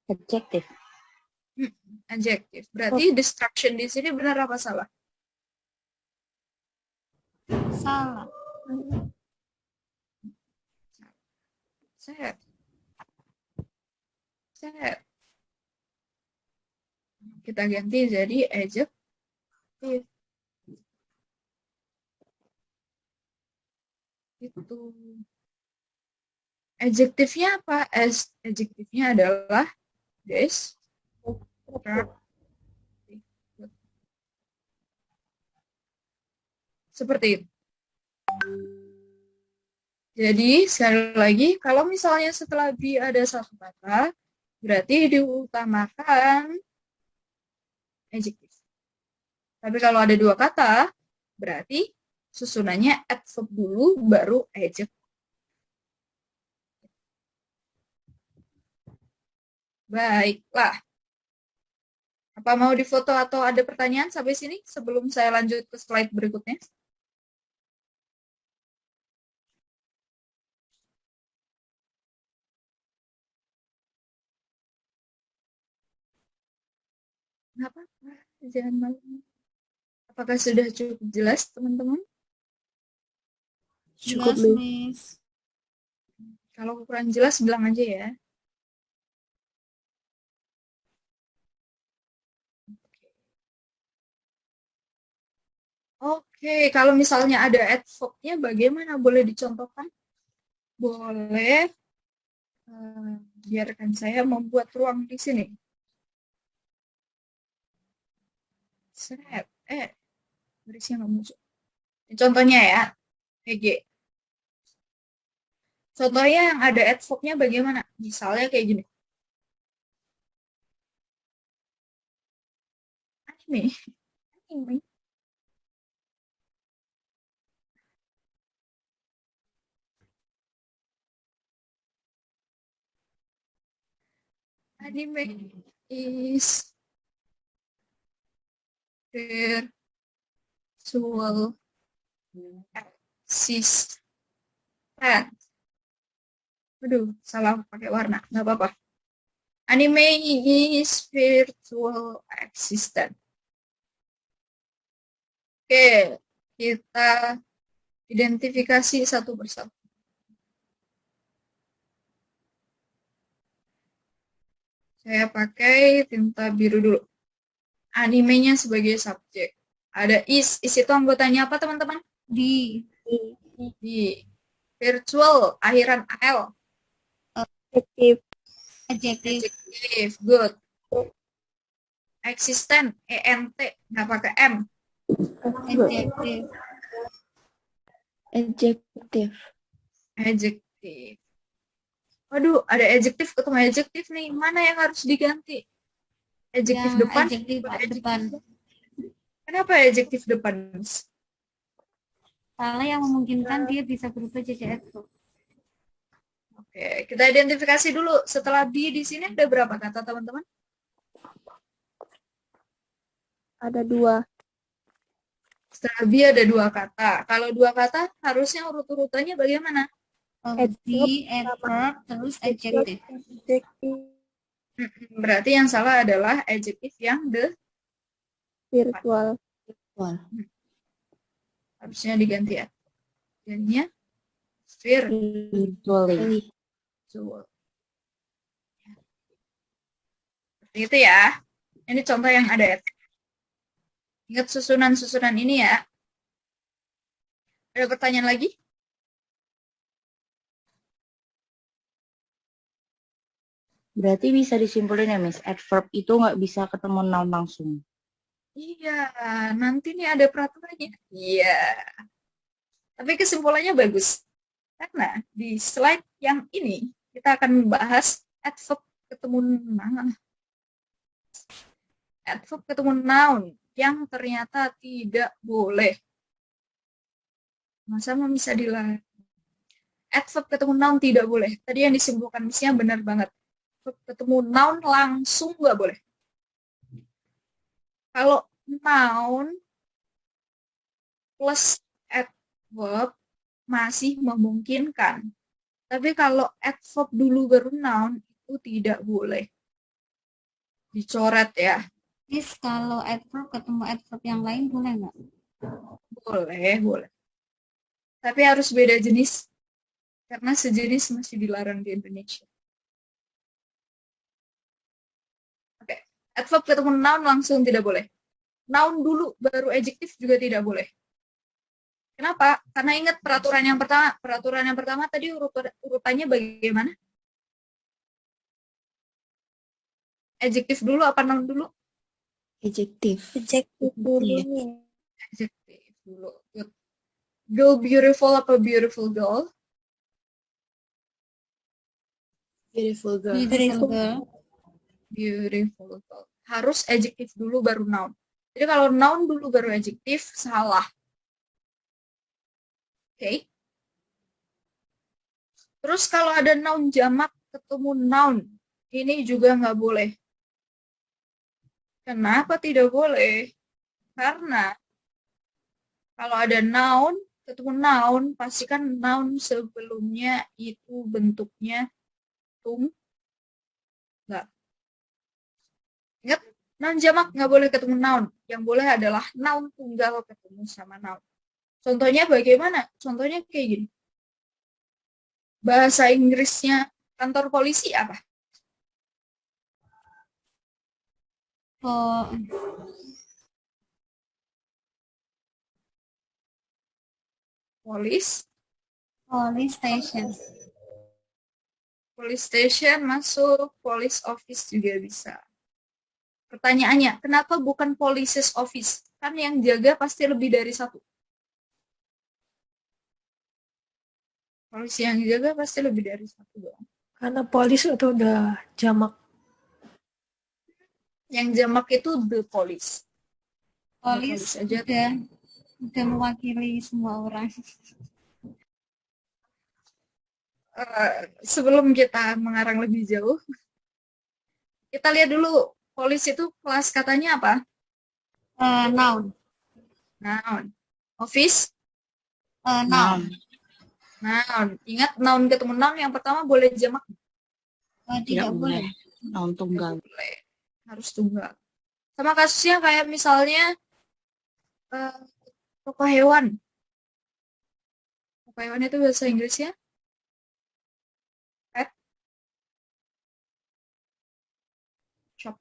Adjective.
Adjective. Berarti destruction di sini benar apa salah?
Salah.
Set. Set. Kita ganti jadi adjective. Itu. Adjektifnya apa? Adjektifnya adalah seperti itu. Jadi, sekali lagi, kalau misalnya setelah be ada satu kata, berarti diutamakan adjektif. Tapi kalau ada dua kata, berarti susunannya adverb dulu, baru adjective. Baiklah. Apa mau difoto atau ada pertanyaan sampai sini sebelum saya lanjut ke slide berikutnya? Nggak apa-apa, jangan malu. Apakah sudah cukup jelas, teman-teman?
Cukup,
Jelas,
Miss.
Miss.
Kalau kurang jelas, bilang aja ya. Oke, kalau misalnya ada adverb-nya, bagaimana? Boleh dicontohkan? Boleh. Biarkan saya membuat ruang di sini. Set. Berisnya nggak muncul. Contohnya ya, PG. Contohnya yang ada adverb-nya bagaimana? Misalnya kayak gini. Anime. Anime. Anime is virtual assistant. Aduh, salah pakai warna. Nggak apa-apa. Anime is virtual assistant. Oke, kita identifikasi satu persatu. Saya pakai tinta biru dulu. Animenya sebagai subjek. Ada is. Is itu anggotanya apa, teman-teman?
Di.
Di. Virtual, akhiran L.
Adjective.
Adjective.
Adjective, good. Existent, ENT, nggak pakai M.
Adjective.
Adjective.
Adjective. Waduh, ada adjektif ketemu adjektif nih. Mana yang harus diganti? Adjektif
Yang
depan?
adjective depan.
Kenapa adjektif depan?
Salah yang memungkinkan dia bisa berubah jadi adverb.
Oke, kita identifikasi dulu. Setelah be di sini ada berapa kata, teman-teman?
Ada 2.
Setelah be ada 2 kata. Kalau 2 kata, harusnya urut-urutannya bagaimana?
Di, adverb, terus adjective.
Berarti yang salah adalah adjektif yang
Virtual.
harusnya diganti ya. Jadinya
Virtually.
virtual. Seperti itu ya. Ini contoh yang ada. Ingat susunan-susunan ini ya. Ada pertanyaan lagi?
Berarti bisa disimpulin ya, Miss. Adverb itu nggak bisa ketemu noun langsung.
Iya, nanti nih ada peraturannya. Iya. Tapi kesimpulannya bagus. Karena di slide yang ini, kita akan membahas adverb ketemu noun. Adverb ketemu noun yang ternyata tidak boleh. Masa bisa dilarang? Adverb ketemu noun tidak boleh. Tadi yang disimpulkan misalnya benar banget. verb ketemu noun langsung nggak boleh. Kalau noun plus adverb masih memungkinkan. Tapi kalau adverb dulu baru noun itu tidak boleh. Dicoret ya.
Miss, kalau adverb ketemu adverb yang lain boleh nggak?
Boleh. Tapi harus beda jenis. Karena sejenis masih dilarang di Indonesia. Oke. Adverb ketemu noun langsung tidak boleh. Noun dulu baru adjektif juga tidak boleh. Kenapa? Karena ingat peraturan yang pertama. Peraturan yang pertama tadi urutannya bagaimana? Adjektif dulu apa noun dulu?
Adjective.
Adjective dulu
Iya.
nih.
Adjektif dulu. Good. Girl beautiful apa beautiful girl?
Beautiful girl.
Beautiful girl.
Beautiful girl. Harus adjektif dulu baru noun. Jadi kalau noun dulu baru adjektif, salah. Oke. Terus kalau ada noun jamak ketemu noun, ini juga nggak boleh. Kenapa tidak boleh? Karena kalau ada noun ketemu noun, pastikan noun sebelumnya itu bentuknya tunggal. Ingat, noun jamak nggak boleh ketemu noun. Yang boleh adalah noun tunggal ketemu sama noun. Contohnya bagaimana? Contohnya kayak gini. Bahasa Inggrisnya kantor polisi apa?
Oh,
Police.
police station.
Police station masuk, police office juga bisa. Pertanyaannya, kenapa bukan police's office? Kan yang jaga pasti lebih dari satu. Polisi yang jaga pasti lebih dari satu dong.
Karena polis itu udah jamak.
Yang jamak itu the police.
Police
aja.
udah mewakili semua orang.
Sebelum kita mengarang lebih jauh, kita lihat dulu police itu kelas katanya apa?
Noun.
Noun. Office?
Noun.
Noun. Ingat noun ketemu noun yang pertama boleh jamak?
Tidak boleh.
Noun tunggal.
Boleh. Harus tunggal. Sama kasusnya kayak misalnya toko hewan. Toko hewan itu bahasa Inggrisnya? Pet shop.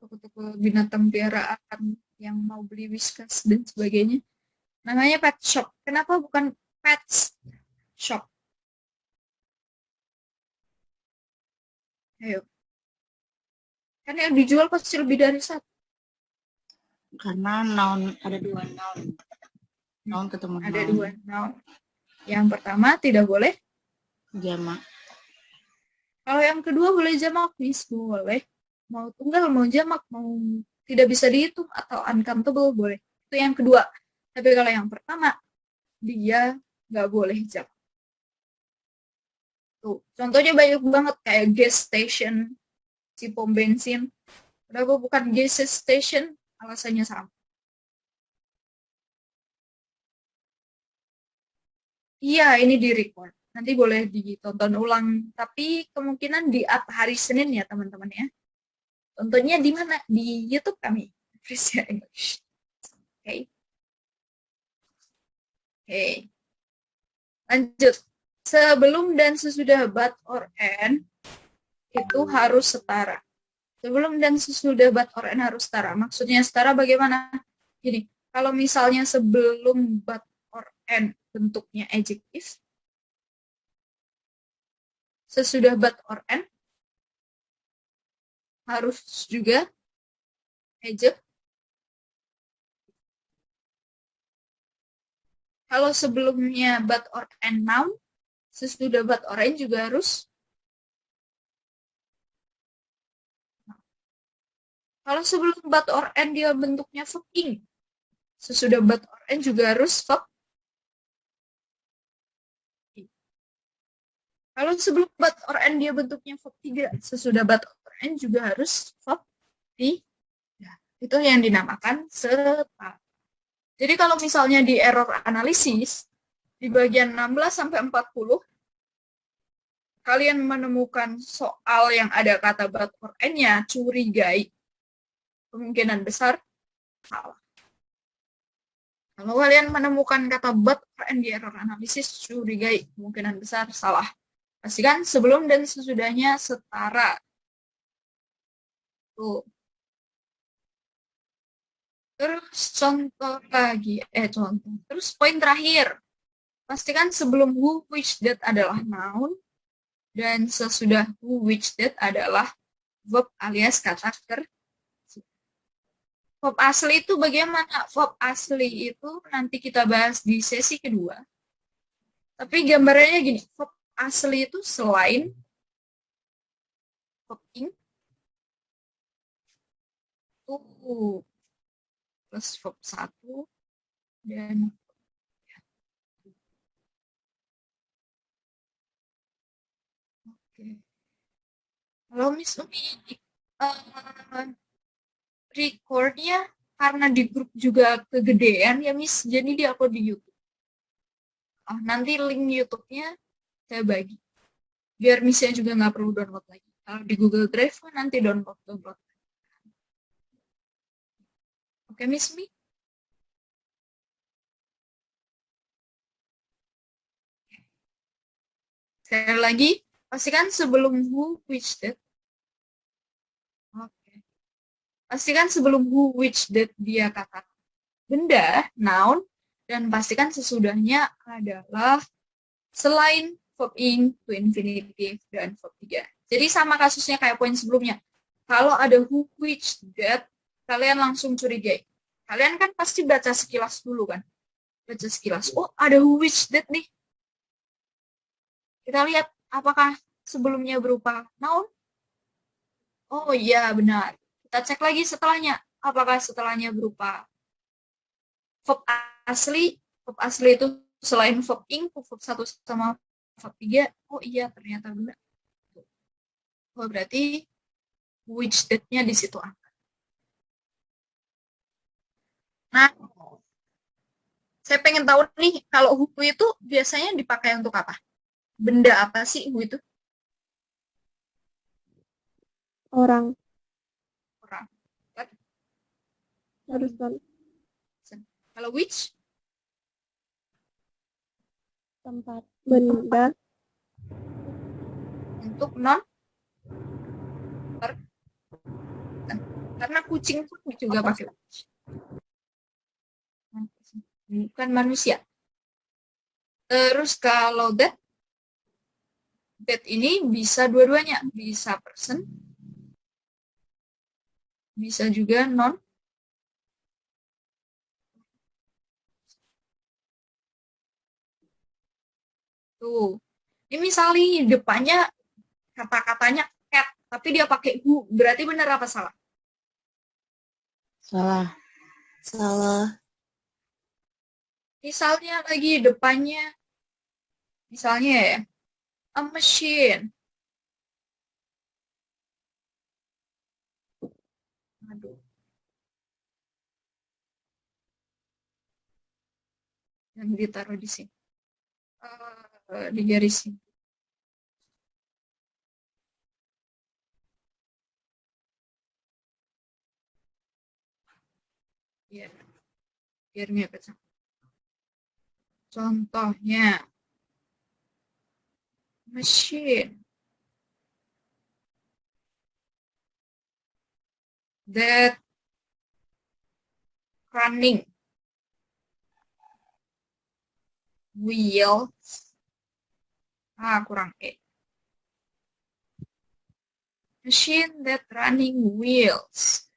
Toko-toko binatang piaraan yang mau beli whiskas dan sebagainya. Namanya pet shop. Kenapa bukan pets shop? Ayo. Kan yang dijual pasti lebih dari satu.
Karena noun ada dua noun. Noun ketemu
Ada
noun.
dua noun. Yang pertama tidak boleh.
Jamak.
Kalau yang kedua boleh jamak, Miss. Boleh. Mau tunggal, mau jamak, mau tidak bisa dihitung atau uncountable boleh. Itu yang kedua. Tapi kalau yang pertama, dia nggak boleh jamak. Tuh, contohnya banyak banget kayak gas station, si pom bensin. Kenapa bukan gas station? Alasannya sama. Iya, ini di record. Nanti boleh ditonton ulang. Tapi kemungkinan di hari Senin ya, teman-teman ya. Tontonnya di mana? Di YouTube kami. Frisia English. Oke. Oke. Lanjut. Sebelum dan sesudah but or and itu harus setara. Sebelum dan sesudah but or and harus setara. Maksudnya setara bagaimana? Gini, kalau misalnya sebelum but or and bentuknya adjektif, sesudah but or and harus juga adjektif. Kalau sebelumnya but or and noun, sesudah but or and juga harus. Kalau sebelum but or and dia bentuknya verb ing, sesudah but or and juga harus verb. Kalau sebelum but or and dia bentuknya verb 3, sesudah but or and juga harus verb 3. Itu yang dinamakan setara. Jadi kalau misalnya di error analisis, di bagian 16 sampai 40, kalian menemukan soal yang ada kata but or and-nya, curigai, kemungkinan besar salah. Kalau kalian menemukan kata but or and di error analisis, curigai, kemungkinan besar salah. Pastikan sebelum dan sesudahnya setara. Tuh. Terus contoh lagi, contoh. Terus poin terakhir, pastikan sebelum who, which, that adalah noun, dan sesudah who, which, that adalah verb alias kata kerja. Verb asli itu bagaimana? Verb asli itu nanti kita bahas di sesi kedua. Tapi gambarannya gini, verb asli itu selain verb ing, tuh plus verb 1 dan oke. Kalau Miss Umi recordnya karena di grup juga kegedean ya Miss, jadi dia upload di YouTube. Nanti link YouTube-nya saya bagi biar Miss-nya juga nggak perlu download lagi. Kalau di Google Drive nanti download. Oke, Miss Mi? Sekali lagi, pastikan sebelum who, which, that. Oke. Pastikan sebelum who, which, that dia kata benda, noun, dan pastikan sesudahnya adalah selain verb ing, to infinitive, dan verb 3. Jadi sama kasusnya kayak poin sebelumnya. Kalau ada who, which, that, kalian langsung curigai. Kalian kan pasti baca sekilas dulu kan? Baca sekilas. Oh, ada who, which, that nih. Kita lihat apakah sebelumnya berupa noun. Oh iya, benar. Kita cek lagi setelahnya. Apakah setelahnya berupa verb asli. Verb asli itu selain verb ing, verb 1 sama verb 3. Oh iya, ternyata benar. Oh, berarti which that-nya di situ. Nah, saya pengen tahu nih, kalau who itu biasanya dipakai untuk apa? Benda apa sih who itu?
Orang.
Orang.
Person.
Kalau which?
Tempat. Benda.
Untuk non? Karena kucing pun juga pakai which. Bukan manusia. Terus kalau that ini bisa dua-duanya, bisa person, bisa juga non. Tuh, ini misalnya depannya kata-katanya cat, tapi dia pakai who, berarti benar apa salah?
Salah.
Salah.
Misalnya lagi depannya, misalnya ya, a machine. Aduh. Yang ditaruh di sini. Di garis ini. Ya, biar nggak pecah. Contohnya, machine that running wheels. Kurang E. Machine that running wheels.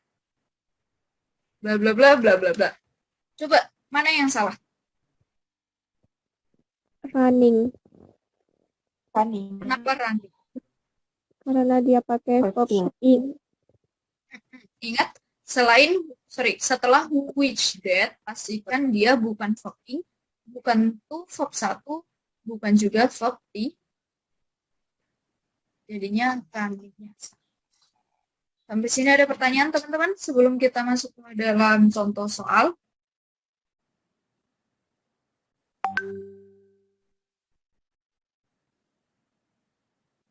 Bla bla bla bla bla bla. Coba mana yang salah?
Running.
Kenapa running?
Karena dia pakai verb ing.
Ingat, setelah who, which, that, pastikan dia bukan verb ing, bukan to, verb 1, bukan juga verb 3. Jadinya kan. Sampai sini ada pertanyaan teman-teman sebelum kita masuk ke dalam contoh soal.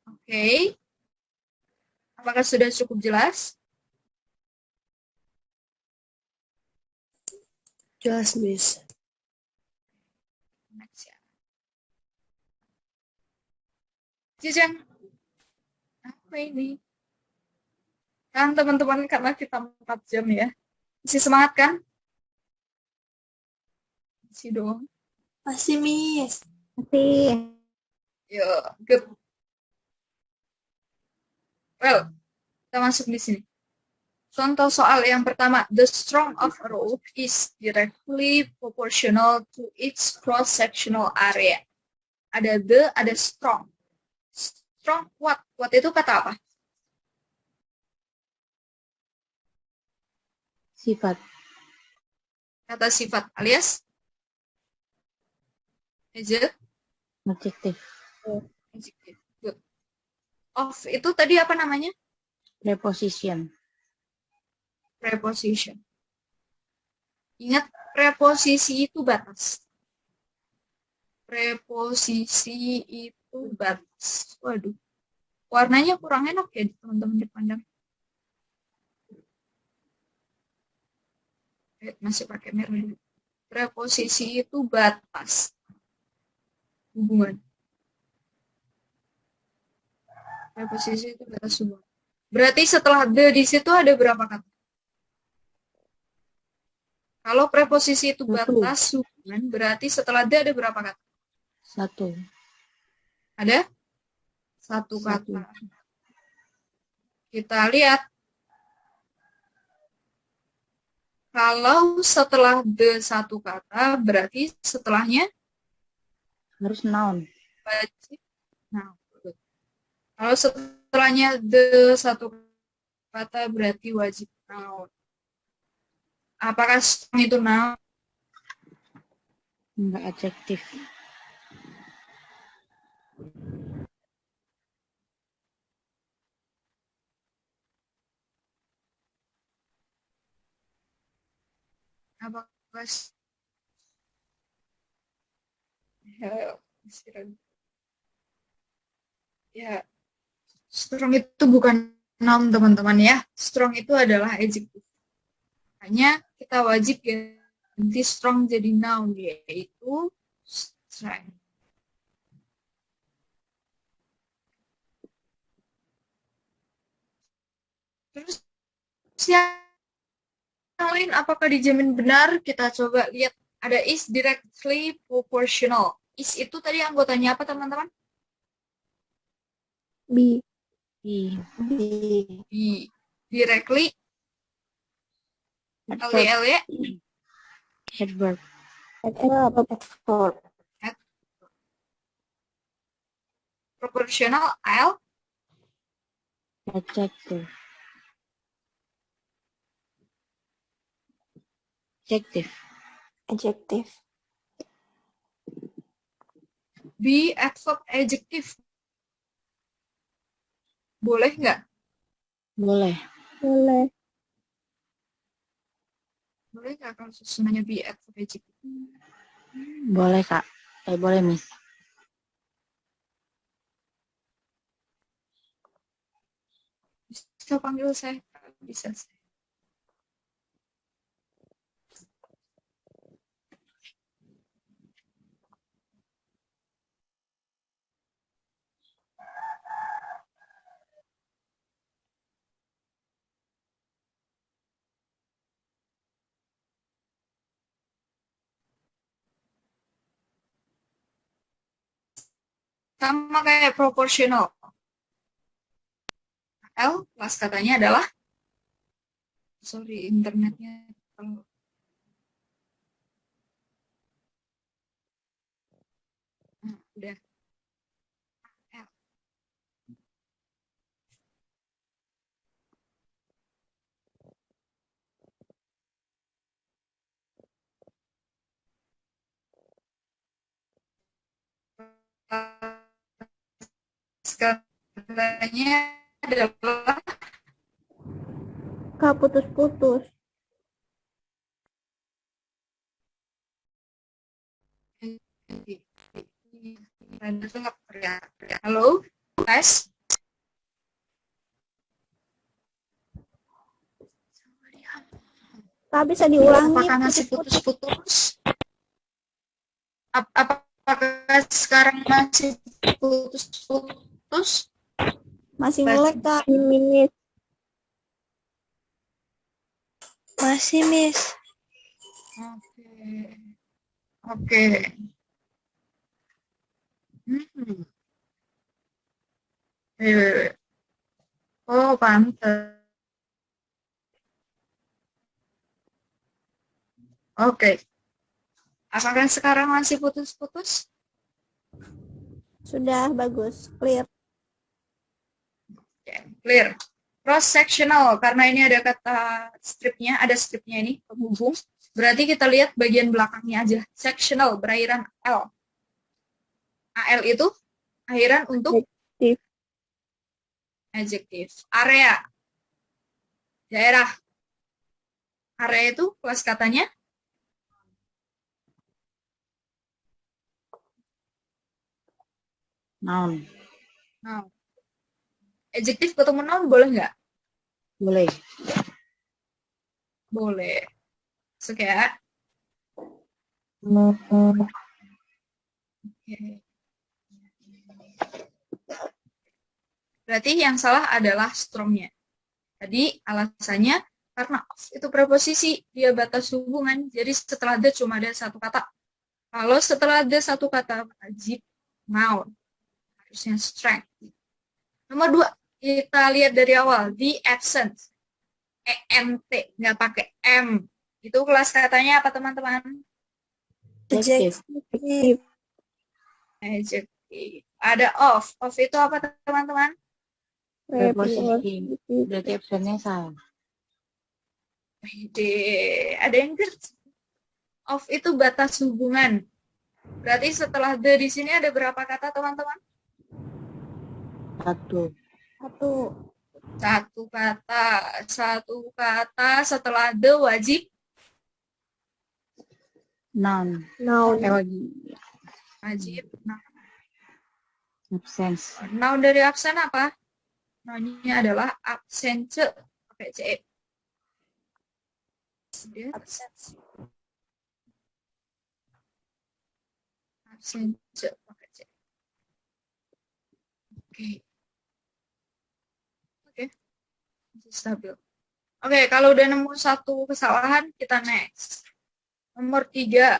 Oke. Apakah sudah cukup jelas?
Jelas, Miss.
Next ya. Jujang. Apa ini? Kan teman-teman karena kita 4 jam ya. Masih semangat kan? Masih dong.
Masih, Miss.
Masih.
Yuk, good. Well, kita masuk di sini. Contoh soal yang pertama, the strength of a rope is directly proportional to its cross-sectional area. Ada the, ada strong. Strong, what? What itu kata apa?
Sifat.
Kata sifat alias? Adjective.
Adjektif.
Adjective. Good. Of itu tadi apa namanya?
Preposition.
Preposition. Ingat, preposisi itu batas. Preposisi itu batas. Waduh. Warnanya kurang enak ya teman-teman dipandang. Masih pakai merah dulu. Preposisi itu batas. Hubungan. Preposisi itu batas hubungan. Berarti setelah the di situ ada berapa kata? Kalau preposisi itu batas hubungan, berarti setelah the ada berapa kata?
1.
Ada? 1 kata. Kita lihat. Kalau setelah the 1 kata, berarti setelahnya
Harus noun.
wajib. Nah, kalau setelahnya the 1 kata, berarti wajib noun. Apakah strong itu noun?
Enggak adjektif.
Apakah ya, strong itu bukan noun teman-teman ya. Strong itu adalah adjective. Hanya kita wajib ganti strong jadi noun, yaitu strength. Terus yang lain apakah dijamin benar? Kita coba lihat. Ada is directly proportional. Is itu tadi anggotanya apa teman-teman?
B.
B.
B. Directly.
Adverb.
LDL ya.
Adverb.
Adverb.
Proportional L.
Adjective. Adjective.
Adjective.
B. Adverb adjective. Boleh nggak?
Boleh.
Boleh.
Boleh nggak kalau susunannya B. Adverb adjective?
Boleh, Kak. Boleh, Miss.
Bisa panggil saya. Bisa. Sama kayak proportional. L kelas katanya adalah sorry internetnya kalau udah L. Sekarang katanya adalah
Kak, putus-putus.
halo, tes.
Kak, bisa diulangi?
Apakah masih putus-putus? Apakah sekarang masih putus-putus?
Masih nge-lag, Kak. Miss.
Masih, Miss.
Oke. Oke. Hmm. Oh, pantes. Oke. Apakah sekarang masih putus-putus?
Sudah bagus, clear.
Oke, clear. Cross-sectional, karena ini ada kata stripnya, ada stripnya ini, penghubung. Berarti kita lihat bagian belakangnya aja. Sectional, berakhiran L. AL itu akhiran untuk
Adjektif.
adjektif. Area, daerah. Area itu kelas katanya
Noun.
noun. Adjektif ketemu noun boleh nggak?
Boleh.
Boleh. Oke ya. Oke. Berarti yang salah adalah strongnya. Tadi alasannya karena of itu preposisi, dia batas hubungan. Jadi setelah the cuma ada satu kata. Kalau setelah ada satu kata wajib noun. Harusnya strength. Nomor 2, kita lihat dari awal. The absence. ENT, nggak pakai M. Itu kelas katanya apa teman-teman?
Adjective.
Adjektif.
Adjective. Ada of. Of itu apa teman-teman?
Preposisi.
Preposisi.
Berarti absennya salah.
Ada yang ngerti. Of itu batas hubungan. Berarti setelah the di sini ada berapa kata teman-teman?
Satu.
Satu.
Satu kata setelah the wajib
Noun.
Noun.
wajib.
Absence.
Noun dari absen apa? Nounnya adalah absence pakai C. Absence. Absence pakai C. Oke. Masih stabil. Oke, kalau udah nemu satu kesalahan, kita next. Nomor 3.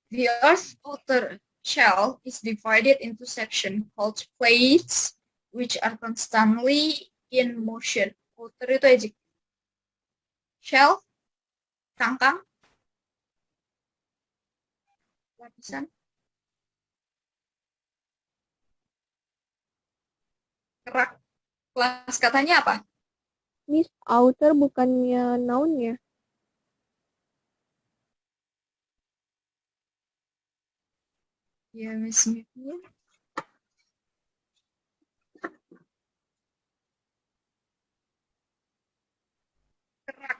The Earth's outer shell is divided into sections called plates, which are constantly in motion. Outer itu adjektif. Shell, cangkang, lapisan, kerak. Kelas katanya apa?
Miss, outer bukannya noun ya?
Ya, Miss Mifnya. Kerak.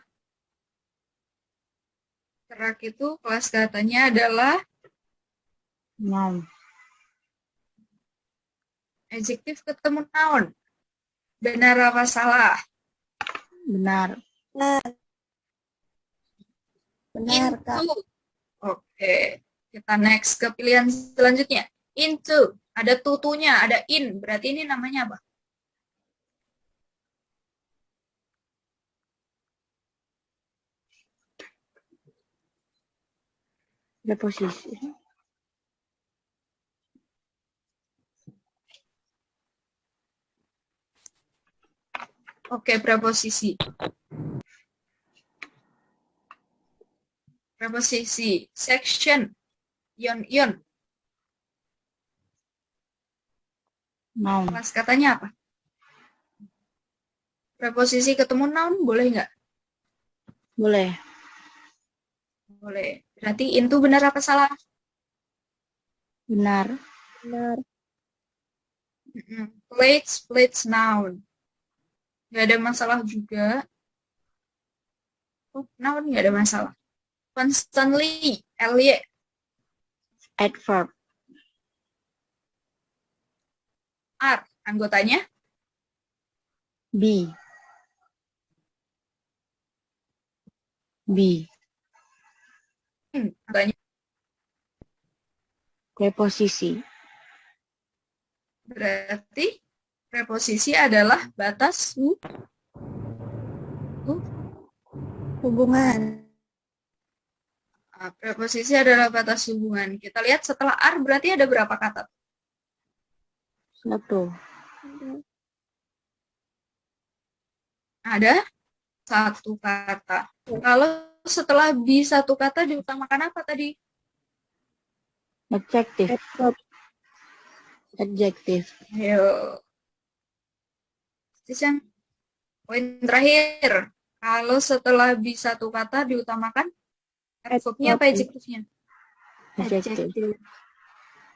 Kerak itu kelas katanya adalah
Noun.
adjektif ketemu noun. Benar apa salah?
Benar.
Benar, Kak.
Into. Oke. Kita next ke pilihan selanjutnya. Into. Ada tutunya, ada in. Berarti ini namanya apa?
Preposisi.
Oke, preposisi. Preposisi. Section. Ion.
Noun.
Kelas katanya apa? Preposisi ketemu noun boleh nggak?
Boleh.
Boleh. Berarti into benar apa salah?
Benar.
Benar.
Plates noun. Nggak ada masalah juga. Noun nggak ada masalah. Constantly, ly.
Adverb.
Are, anggotanya.
Be. Be.
Anggotanya.
Preposisi.
Berarti preposisi adalah batas
Hubungan.
preposisi adalah batas hubungan. Kita lihat setelah are berarti ada berapa kata?
1.
Ada 1 kata. Kalau setelah be 1 kata diutamakan apa tadi?
Adjective.
Adverb.
Adjective.
Ayo. Sisen. Poin terakhir. Kalau setelah be 1 kata diutamakan adverbnya apa adjektifnya?
Adjective.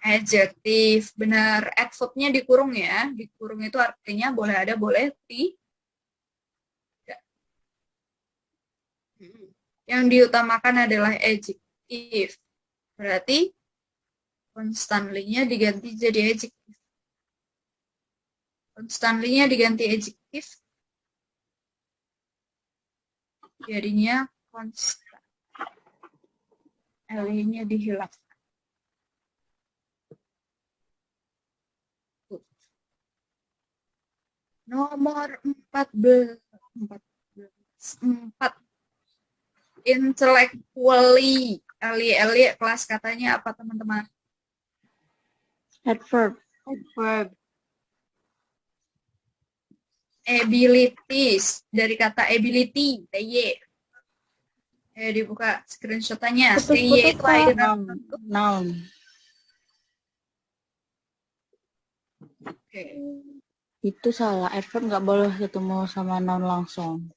Adjektif. Benar. Adverbnya dikurung ya. Dikurung itu artinya boleh ada, boleh tidak. Yang diutamakan adalah adjektif. Berarti constantly-nya diganti jadi adjektif. Constantly-nya diganti adjektif. Jadinya constant. L-nya dihilangkan. Nomor 14. 4. Intellectually. Eli kelas katanya apa teman-teman?
Adverb.
Adverb. Abilities. Dari kata ability. TY. Dibuka screenshot-nya. TY itu
Noun. Noun.
Oke.
Itu salah. Adverb nggak boleh ketemu sama noun langsung.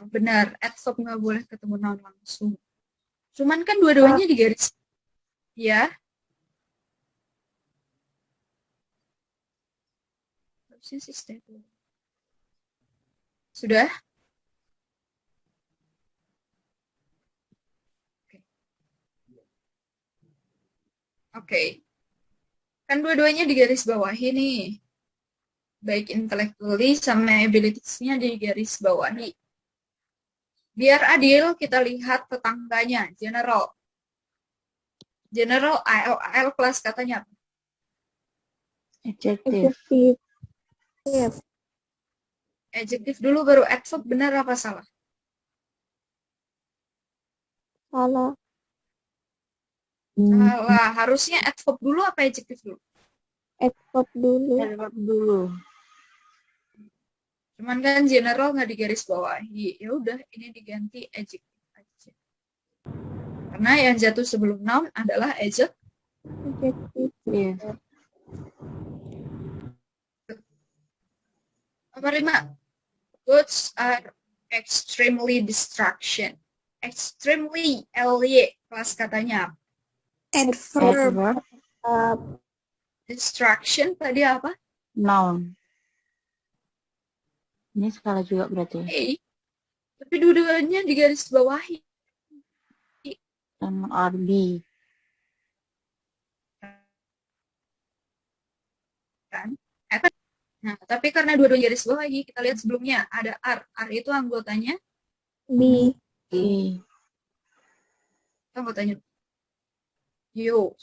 Benar. Adverb nggak boleh ketemu noun langsung. Cuman kan dua-duanya digaris. Ya. Sudah? Oke. Kan dua-duanya digaris bawahi nih. Baik intellectually sama abilities-nya digaris bawahi. Biar adil, kita lihat tetangganya. General. General, AL kelas katanya apa?
Adjective.
Adjective.
Adjektif dulu baru adverb, benar apa salah?
Salah.
Salah. Harusnya adverb dulu apa adjektif dulu?
Adverb dulu.
Adverb dulu.
Cuman kan general nggak digaris bawahi. Ya udah, ini diganti adjektif aja. Karena yang jatuh sebelum noun adalah adjektif.
Adjective.
Nomor 5. Goods are extremely distraction. Extremely, LY, kelas katanya.
Adverb.
Distraction tadi apa?
Noun. Ini salah juga berarti.
Tapi dua-duanya digaris bawahi.
Sama RB.
Kan? Nah, tapi karena dua-duanya garis bawahi, kita lihat sebelumnya ada R. R itu anggotanya
B.
anggotanya yo.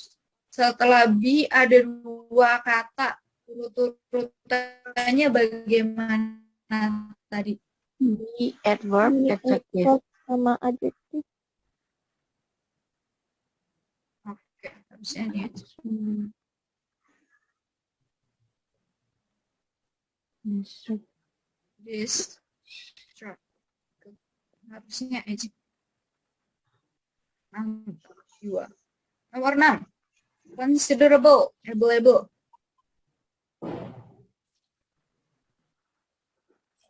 Setelah B ada 2 kata. Urut-urutannya bagaimana tadi?
Be, adverb,
B,
adjective.
adverb sama adjective.
Oke, harusnya ini aja. Harusnya aja. Nomor 6. Considerable, able.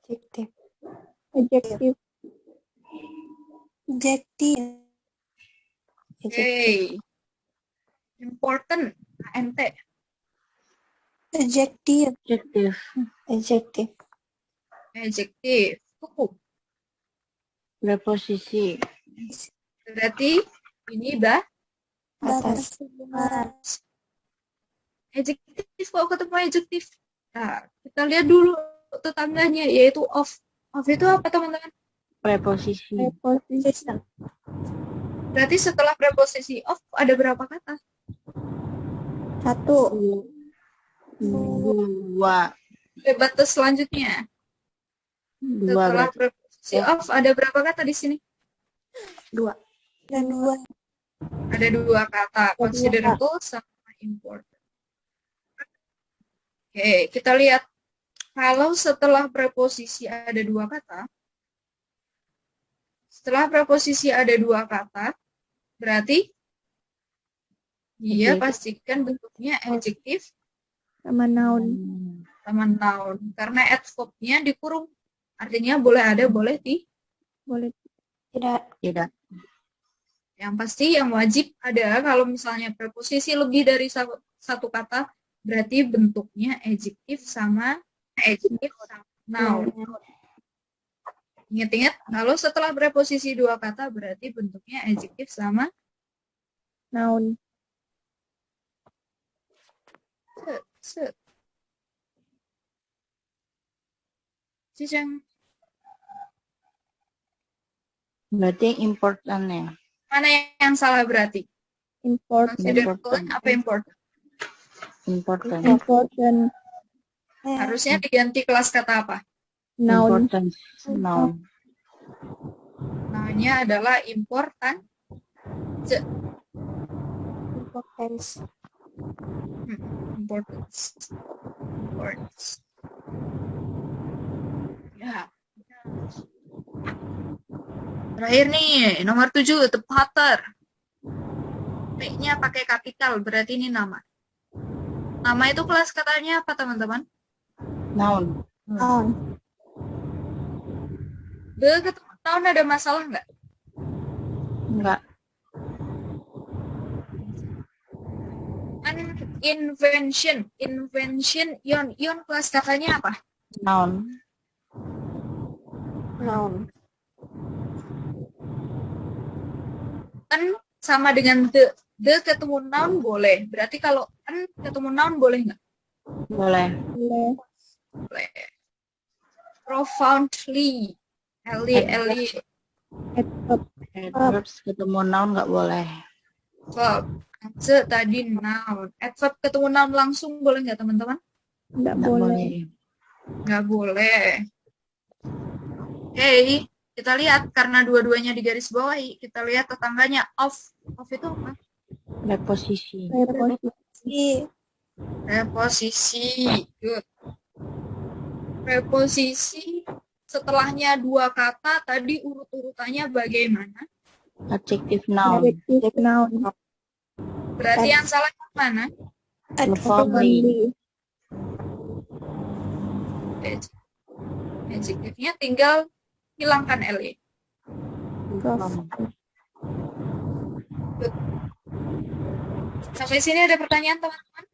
Adjective.
Adjective.
Adjective.
Okay. Important, ANT.
Adjective.
Adjective.
Adjective.
Adjective.
Preposisi.
Berarti ini
Batas.
adjektif. Kok ketemu adjektif? Nah, kita lihat dulu tetangganya, yaitu of. Of itu apa, teman-teman?
Preposisi.
Preposisi.
Berarti setelah preposisi of ada berapa kata?
1.
2.
Batas selanjutnya.
2
Setelah
berarti.
preposisi of ada berapa kata di sini?
2. Dan 2.
Ada 2 kata. Considerable sama important. Oke, kita lihat. Kalau setelah preposisi ada 2 kata, berarti dia pastikan bentuknya adjektif
Sama noun.
sama noun. Karena adverb-nya dikurung. Artinya boleh ada, boleh
Boleh.
Tidak.
Yang pasti yang wajib ada kalau misalnya preposisi lebih dari satu kata, berarti bentuknya adjektif sama noun. Ingat-ingat, kalau setelah preposisi 2 kata, berarti bentuknya adjektif sama
Noun.
set. Ciceng.
Berarti important ya.
Mana yang salah berarti?
Important.
Considerable apa important?
Important.
Important.
Harusnya diganti kelas kata apa?
Noun.
Importance. Noun.
Namanya adalah important.
Importance.
Importance. Ya. Terakhir nih, nomor 7, the pattern. P-nya pakai kapital, berarti ini nama. Nama itu kelas katanya apa, teman-teman?
Noun.
Noun.
Ketemu noun ada masalah nggak?
Enggak.
Invention. Ion kelas katanya apa?
Noun.
Noun.
An sama dengan the ketemu noun boleh. Berarti kalau an ketemu noun boleh nggak?
Boleh.
Boleh.
Boleh. Profoundly. L-I.
Adverb.
Adverbs ketemu noun nggak boleh.
Verb. Tadi noun. Adverb ketemu noun langsung boleh nggak, teman-teman?
Nggak
Nggak
boleh.
boleh.
Nggak boleh. Oke, kita lihat karena dua-duanya di garis bawahi, kita lihat tetangganya of. Of itu apa?
Preposisi.
Preposisi.
Preposisi. Good. Preposisi setelahnya 2 kata, tadi urut-urutannya bagaimana?
Adjective noun.
Adjective noun.
Berarti yang salah yang mana?
Profoundly.
Adjektifnya tinggal hilangkan L-nya. Sampai sini ada pertanyaan, teman-teman?